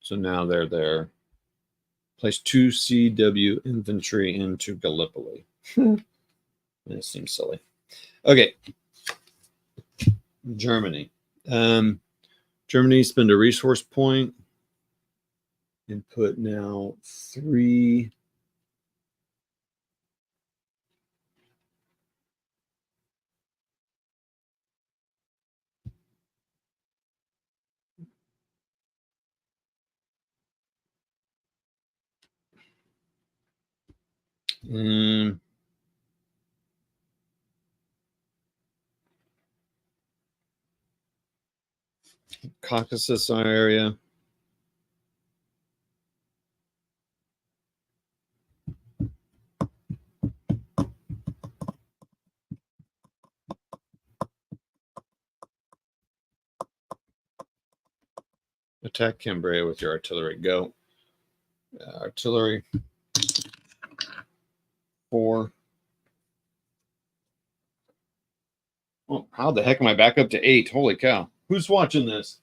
So now they're there. Place 2 CW infantry into Gallipoli. That seems silly. Okay. Germany. Germany spend a resource point and put now 3. Caucasus area. Attack Cambria with your artillery. Go. Artillery. 4. Oh, how the heck am I back up to 8? Holy cow. Who's watching this?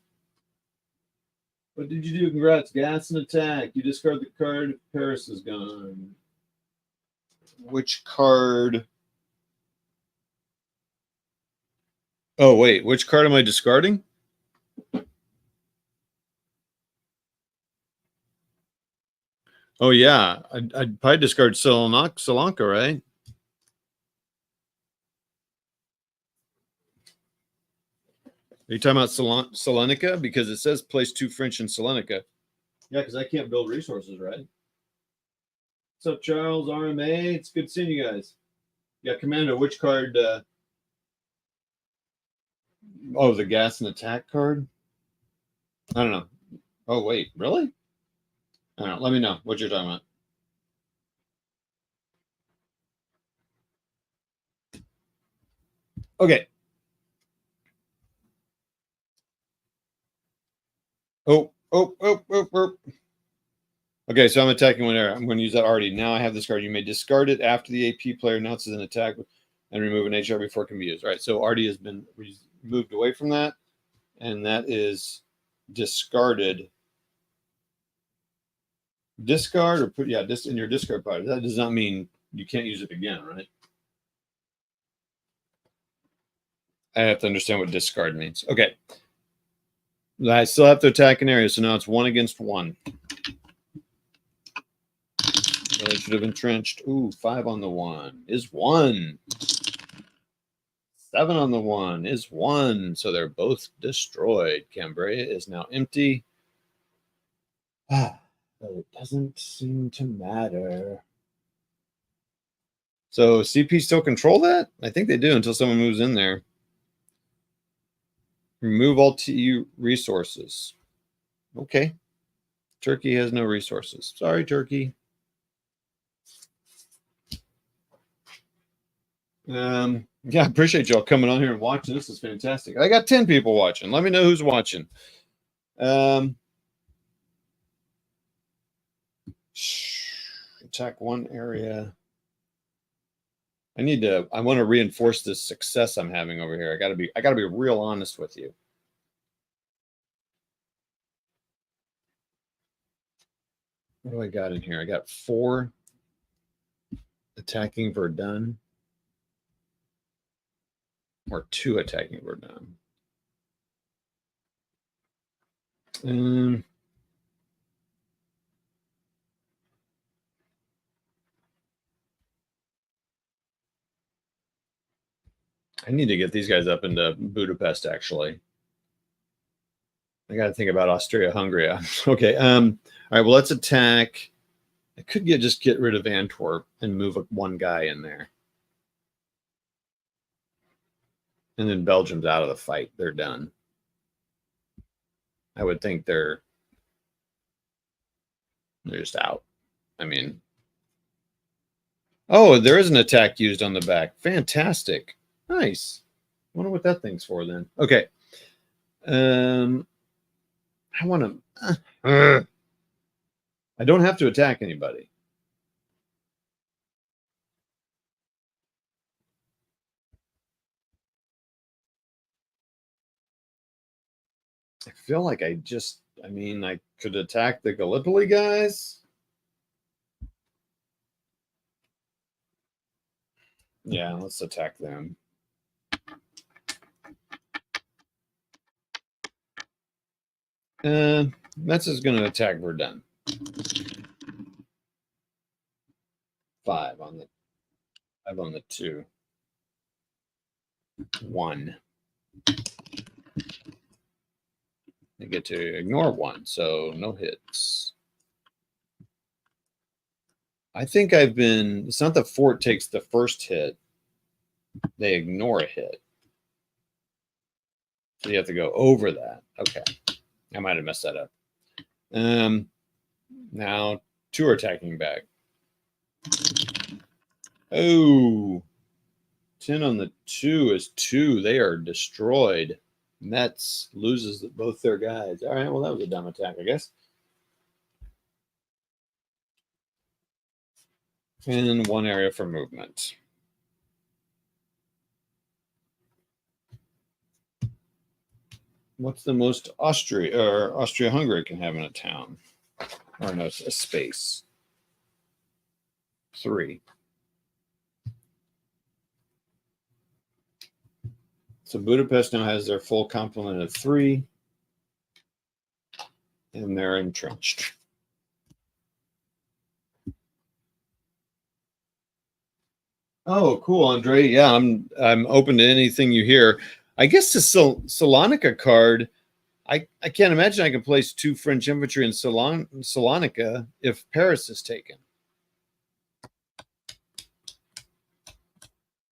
What did you do? Congrats. Gas and attack. You discard the card. Paris is gone. Which card? Oh, wait. Which card am I discarding? Oh, yeah. I'd probably discard Sri Lanka, right? Are you talking about Salonika? Because it says place 2 French in Salonika. Yeah, because I can't build resources, right? What's up, Charles? RMA? It's good seeing you guys. Yeah, Commando, which card? Oh, the gas and attack card? I don't know. Oh, wait. Really? I don't know. Let me know what you're talking about. Okay. Oh. Okay, so I'm attacking one area. I'm going to use that already. Now I have this card. You may discard it after the AP player announces an attack and remove an HR before it can be used. All right, so Artie has been moved away from that, and that is discarded. Discard or put, yeah, this in your discard pile. That does not mean you can't use it again, right? I have to understand what discard means. Okay. I still have to attack an area, so now it's 1 against 1. Really should have entrenched. Ooh, 5 on the 1 is 1. 7 on the 1 is 1. So they're both destroyed. Cambria is now empty. But it doesn't seem to matter. So CP still control that? I think they do until someone moves in there. Remove all TU resources. Okay. Turkey has no resources. Sorry, Turkey. Yeah, I appreciate y'all coming on here and watching. This is fantastic. I got 10 people watching. Let me know who's watching. Attack one area. I want to reinforce this success I'm having over here. I gotta be real honest with you. What do I got in here? I got 4 attacking Verdun. Or 2 attacking Verdun. I need to get these guys up into Budapest, actually. I got to think about Austria-Hungary. Okay. All right. Well, let's attack. I could just get rid of Antwerp and move one guy in there. And then Belgium's out of the fight. They're done. I would think they're just out. I mean, oh, there is an attack used on the back. Fantastic. Nice. Wonder what that thing's for then. Okay. I want to. I don't have to attack anybody. I feel like I could attack the Gallipoli guys. Yeah, let's attack them. Metz is going to attack Verdun. 5 on the 2. 1. They get to ignore 1, so no hits. I think it's not the fort takes the first hit. They ignore a hit. So you have to go over that. Okay. I might have messed that up. Now 2 are attacking back. Oh, 10 on the 2 is 2. They are destroyed. Metz loses both their guys. All right, well, that was a dumb attack, I guess. And 1 area for movement. What's the most Austria-Hungary can have in a town? Or no, a space. 3. So Budapest now has their full complement of 3. And they're entrenched. Oh, cool, Andre. Yeah, I'm open to anything you hear. I guess the Salonika card, I can't imagine I can place 2 French infantry in Salonika if Paris is taken.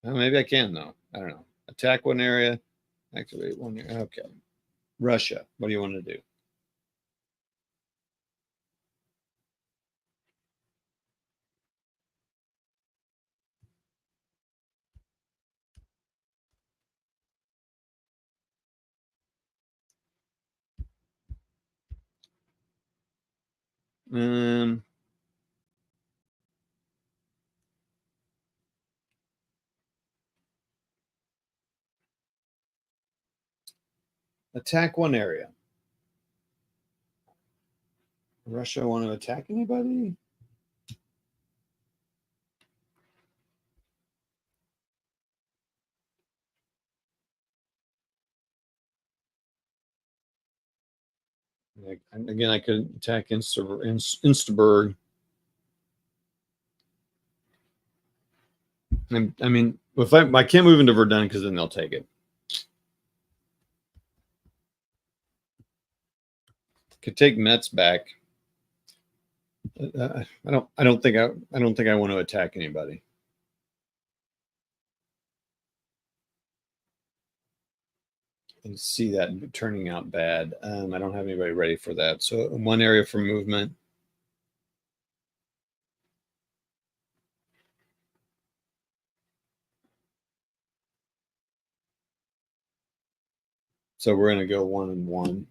Well, maybe I can, though. I don't know. Attack 1 area, activate 1 area. Okay. Russia, what do you want to do? Attack 1 area. Russia want to attack anybody? Again, I could attack Instaburg. I mean, if I can't move into Verdun because then they'll take it. Could take Metz back. I don't think I want to attack anybody. And see that turning out bad. I don't have anybody ready for that. So 1 area for movement. So we're going to go 1 and 1.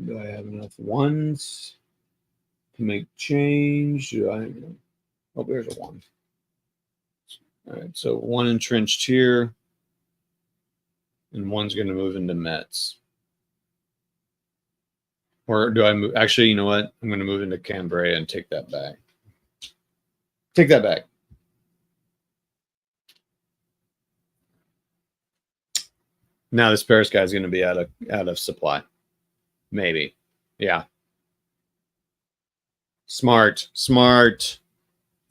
Do I have enough 1s to make change? Do I? Oh, there's a 1. All right, so 1 entrenched here, and 1's going to move into Metz. Or do I move? Actually, you know what? I'm going to move into Cambrai and take that back. Take that back. Now this Paris guy is going to be out of supply. Maybe. Yeah. Smart.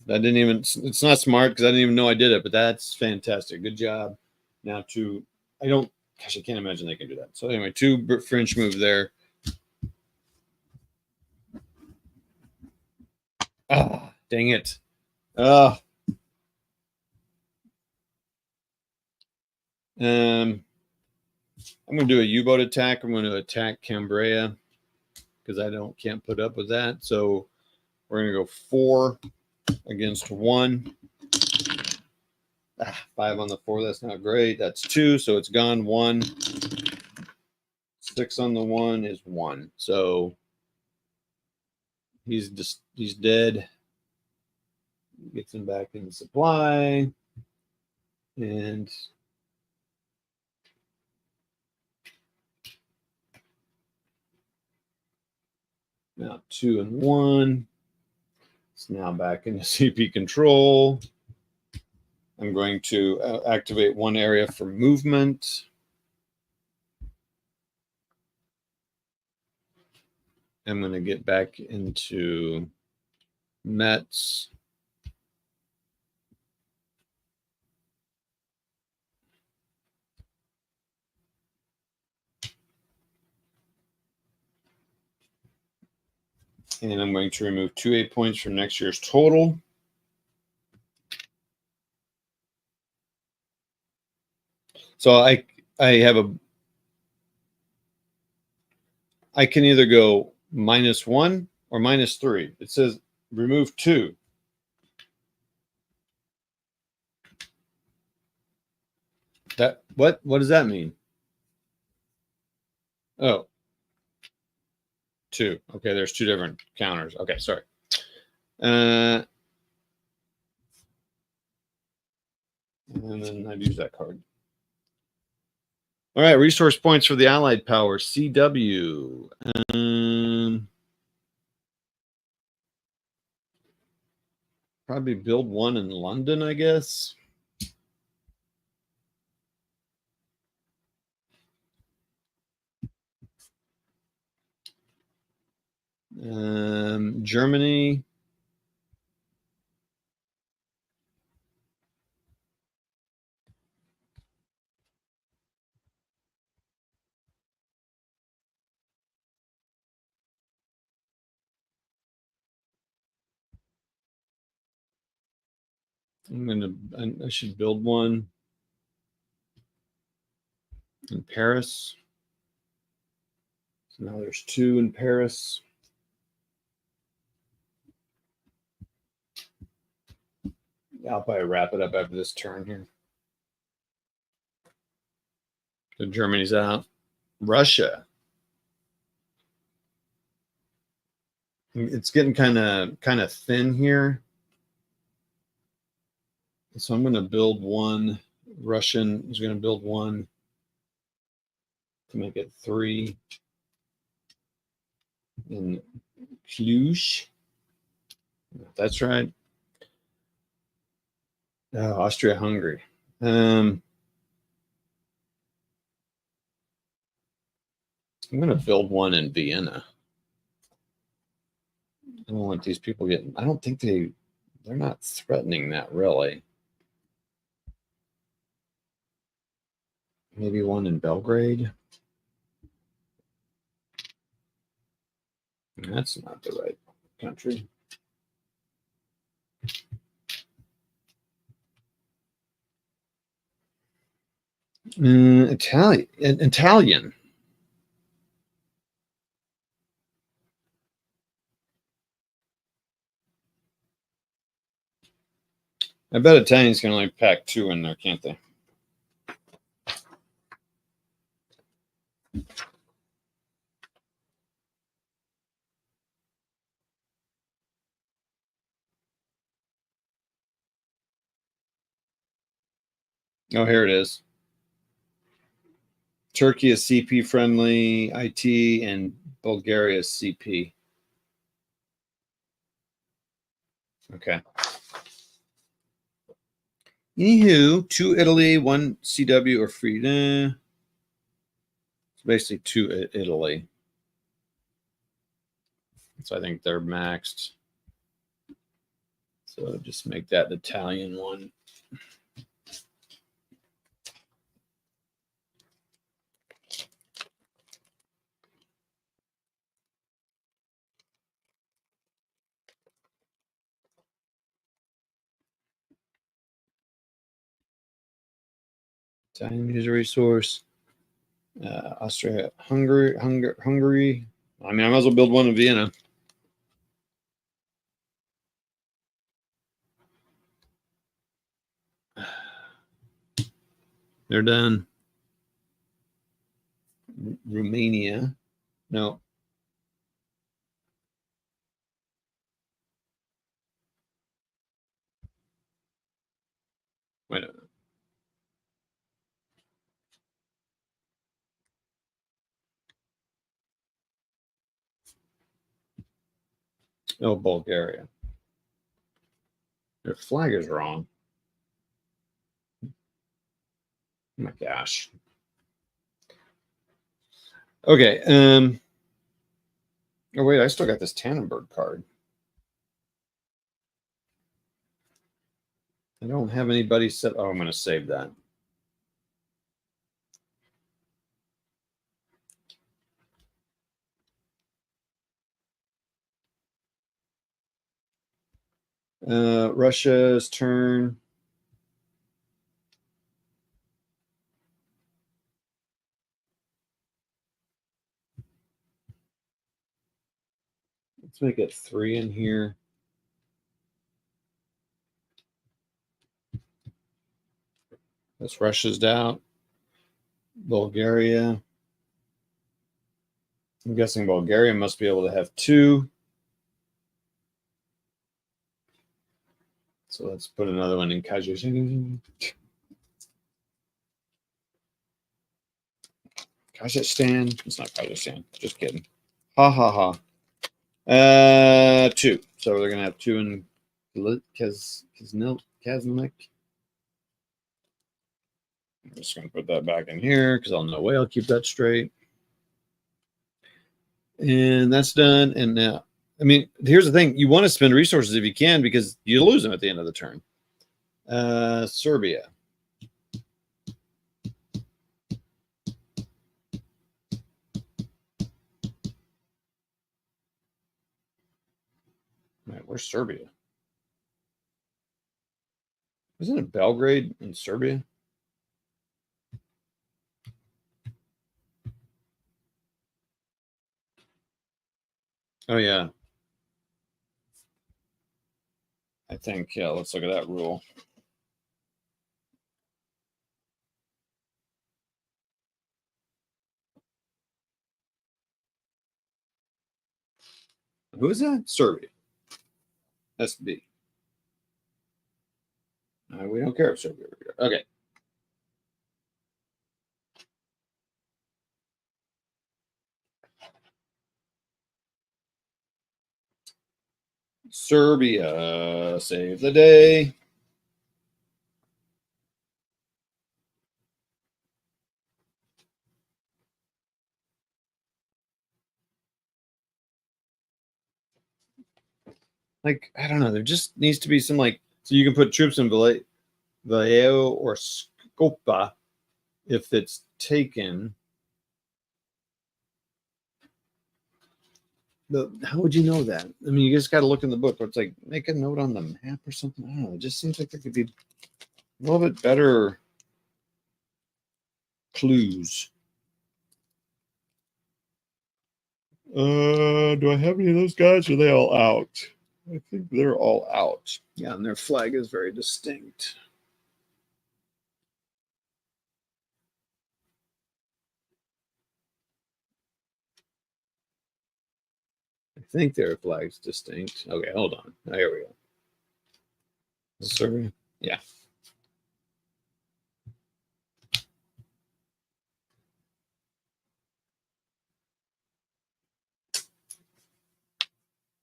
That didn't even, it's not smart because I didn't even know I did it, but that's fantastic. Good job. Now I can't imagine they can do that. So anyway, 2 French move there. Ah, dang it. I'm going to do a U-boat attack. I'm going to attack Cambrai because I can't put up with that. So we're going to go 4 against 1. 5 on the 4. That's not great. That's 2. So it's gone 1. 6 on the 1 is 1. So he's dead. Gets him back in the supply. And now 2 and 1. It's now back into CP control. I'm going to activate 1 area for movement. I'm going to get back into Mets. And I'm going to remove 2 8 points from next year's total. So I have I can either go -1 or -3. It says remove 2. What does that mean? Oh, 2. Okay, there's 2 different counters. Okay, sorry. And then I'd use that card. All right, resource points for the Allied Power, CW. Probably build 1 in London, I guess. Germany. I should build 1 in Paris. So now there's 2 in Paris. I'll probably wrap it up after this turn here. So Germany's out. Russia. It's getting kind of thin here. So I'm going to build 1. Russian is going to build 1 to make it 3 in Cluj. That's right. Oh, Austria-Hungary. I'm going to build 1 in Vienna. I don't want these people getting. I don't think they're not threatening that really. Maybe 1 in Belgrade. That's not the right country. Italian. I bet Italians can only pack 2 in there, can't they? Oh, here it is. Turkey is CP friendly, IT, and Bulgaria is CP. Okay. Anywho, 2 Italy, 1 CW or free. It's basically 2 Italy. So I think they're maxed. So just make that the Italian one. Italian user resource. Austria, Hungary. I mean, I might as well build 1 in Vienna. They're done. Romania. No. Wait a minute. Oh, Bulgaria. Their flag is wrong. Oh my gosh. Okay. Oh wait, I still got this Tannenberg card. I don't have anybody set. Oh, I'm going to save that. Russia's turn. Let's make it 3 in here. That's Russia's out. Bulgaria. I'm guessing Bulgaria must be able to have 2. So let's put another one in Kazakhstan. Kazakhstan. It's not Kazakhstan. Just kidding. Ha ha ha. 2. So they're gonna have 2 in Kaznik. I'm just gonna put that back in here because I'll no way I'll keep that straight. And that's done. And now, I mean, here's the thing: you want to spend resources if you can because you lose them at the end of the turn. Serbia. Right, where's Serbia? Isn't it Belgrade in Serbia? Oh, yeah. I think, yeah, let's look at that rule. Who is that? Serbia. SB. We don't care if Serbia. Okay. Serbia, save the day. Like, I don't know. There just needs to be some, like, so you can put troops in Vallejo or Scopa if it's taken. But how would you know that? I mean, you just got to look in the book. Where it's like, make a note on the map or something. I don't know. It just seems like there could be a little bit better clues. Do I have any of those guys? Or are they all out? I think they're all out. Yeah, and their flag is very distinct. I think their flag's distinct. Okay, hold on. Oh, here we go. Serbia? Yeah.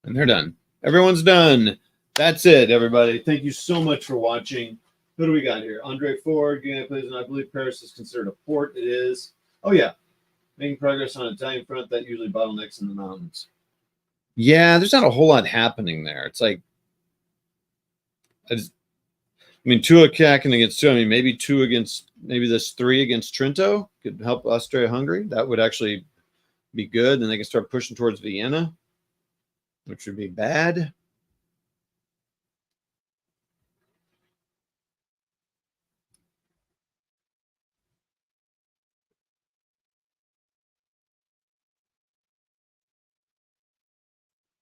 And they're done. Everyone's done. That's it, everybody. Thank you so much for watching. Who do we got here? Andre Ford, Guyana plays, and I believe Paris is considered a port. It is. Oh, yeah. Making progress on Italian front. That usually bottlenecks in the mountains. Yeah, there's not a whole lot happening there. It's like, I mean, 2 attacking against 2. I mean, maybe 2 against, maybe this 3 against Trento could help Austria-Hungary. That would actually be good. And they can start pushing towards Vienna, which would be bad.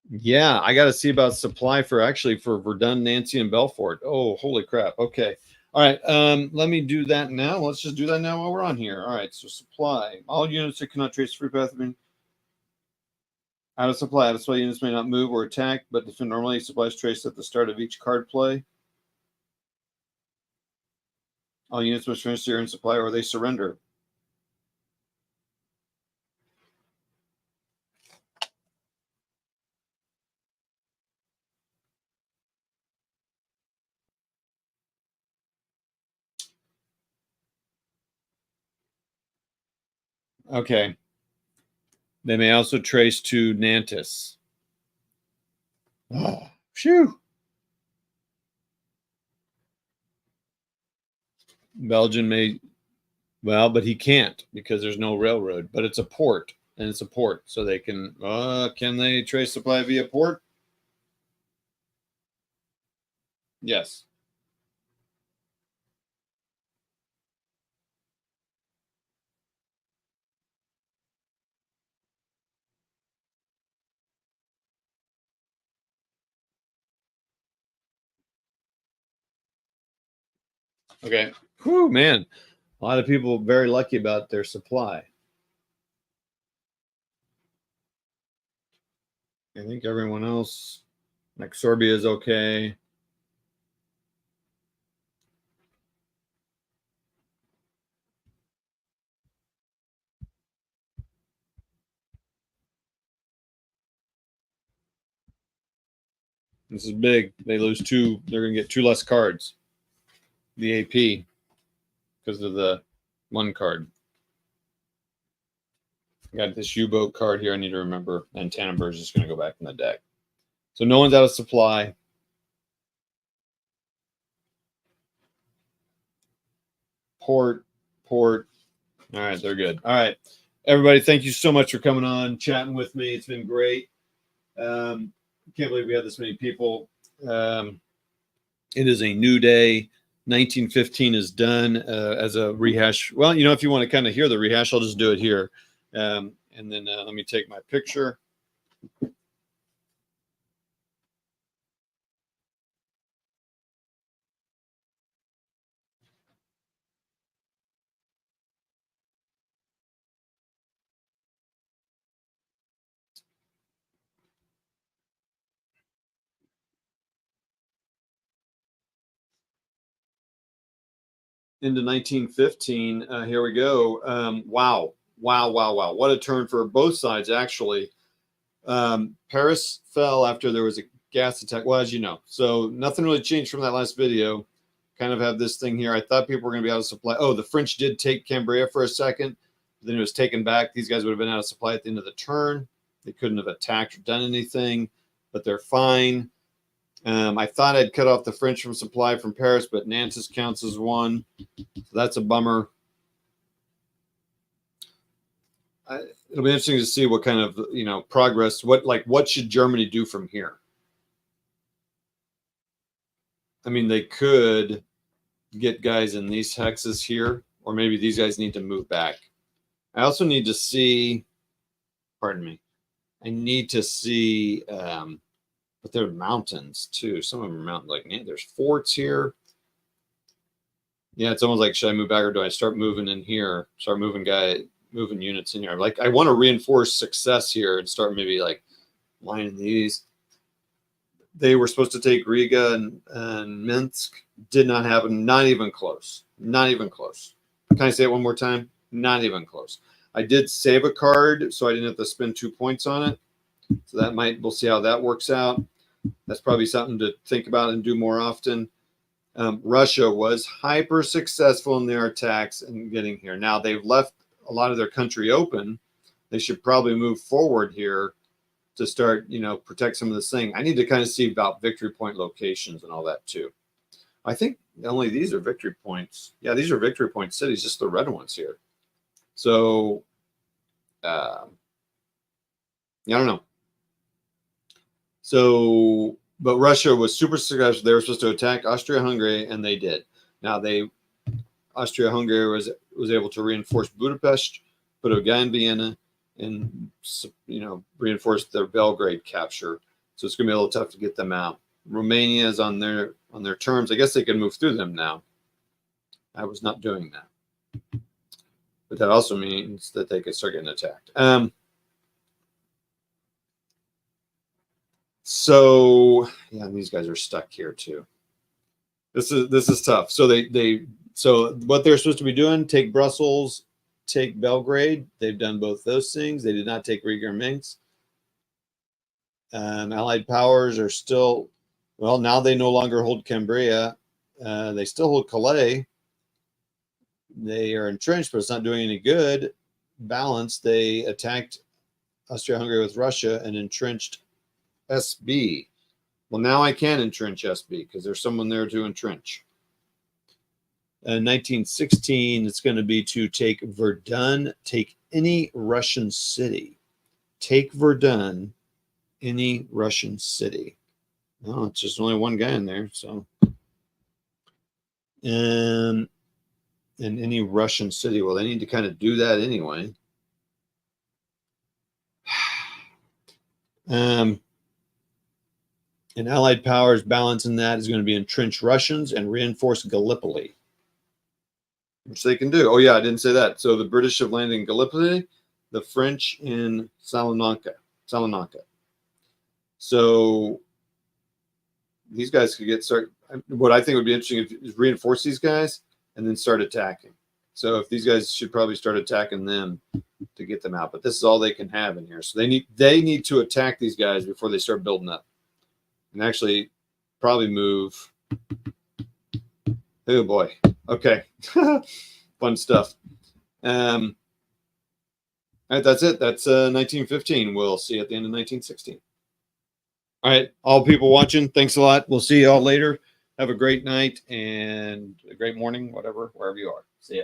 Yeah, I got to see about supply for Verdun, Nancy, and Belfort. Oh, holy crap. Okay. All right. Let me do that now. Let's just do that now while we're on here. All right. So supply. All units that cannot trace free path have been out of supply. Out of supply units may not move or attack, but defend normally. Supplies traced at the start of each card play. All units must finish their own supply or they surrender. Okay. They may also trace to Nantes. Oh, phew. Belgium may, well, but he can't because there's no railroad, but it's a port, and it's a port. So they can they trace supply via port? Yes. Okay. Whew, man. A lot of people very lucky about their supply. I think everyone else, like Sorbia, is okay. This is big. They lose 2. They're going to get 2 less cards. The AP because of the 1 card. I got this U-boat card here I need to remember, and Tannenberg is just going to go back in the deck. So no one's out of supply. Port. All right, they're good. All right, everybody, thank you so much for coming on, chatting with me. It's been great. Can't believe we had this many people. It is a new day. 1915 is done as a rehash. Well, you know, if you want to kind of hear the rehash, I'll just do it here. And then let me take my picture. Into 1915. Here we go. Wow. What a turn for both sides, actually. Paris fell after there was a gas attack. Well, as you know, so nothing really changed from that last video. Kind of have this thing here. I thought people were going to be out of supply. Oh, the French did take Cambria for a second. Then it was taken back. These guys would have been out of supply at the end of the turn. They couldn't have attacked or done anything, but they're fine. I thought I'd cut off the French from supply from Paris, but Nantes counts as 1. So that's a bummer. It'll be interesting to see what kind of, you know, progress, what should Germany do from here? I mean, they could get guys in these hexes here, or maybe these guys need to move back. I also need to see, pardon me, I need to see, but there are mountains too. Some of them are mountains, like, man, there's forts here. Yeah, it's almost like, should I move back or do I start moving in here? Start moving units in here. Like, I want to reinforce success here and start maybe like lining these. They were supposed to take Riga and Minsk. Did not happen. Not even close. Not even close. Can I say it one more time? Not even close. I did save a card, so I didn't have to spend 2 points on it. So that we'll see how that works out. That's probably something to think about and do more often. Russia was hyper successful in their attacks and getting here. Now they've left a lot of their country open. They should probably move forward here to start, you know, protect some of this thing. I need to kind of see about victory point locations and all that too. I think only these are victory points. Yeah, these are victory point cities, just the red ones here. So, yeah, I don't know. So, but Russia was super successful. They were supposed to attack Austria-Hungary, and they did. Now Austria-Hungary was able to reinforce Budapest, put a guy in Vienna, and, you know, reinforce their Belgrade capture. So it's going to be a little tough to get them out. Romania is on their terms. I guess they can move through them now. I was not doing that, but that also means that they could start getting attacked. So yeah, these guys are stuck here too. This is tough. So so what they're supposed to be doing: take Brussels, take Belgrade. They've done both those things. They did not take Riga or Minsk. Allied powers are still, well, now they no longer hold Cambria. They still hold Calais. They are entrenched, but it's not doing any good. balance, they attacked Austria-Hungary with Russia and entrenched SB. Well, now I can entrench SB because there's someone there to entrench. 1916, it's going to be to take Verdun, take any Russian city. Take Verdun, any Russian city. Oh, it's just only one guy in there, so. And any Russian city. Well, they need to kind of do that anyway. And Allied powers balancing that is going to be entrench Russians and reinforce Gallipoli, which they can do. Oh, yeah, I didn't say that. So the British have landed in Gallipoli, the French in Salamanca. So these guys could get started. What I think would be interesting is reinforce these guys and then start attacking. So if these guys should probably start attacking them to get them out. But this is all they can have in here. So they need to attack these guys before they start building up. And actually probably move. Oh boy. Okay. Fun stuff. All right, that's it. That's 1915. We'll see you at the end of 1916. All right, all people watching, thanks a lot. We'll see you all later. Have a great night and a great morning, whatever, wherever you are. See ya.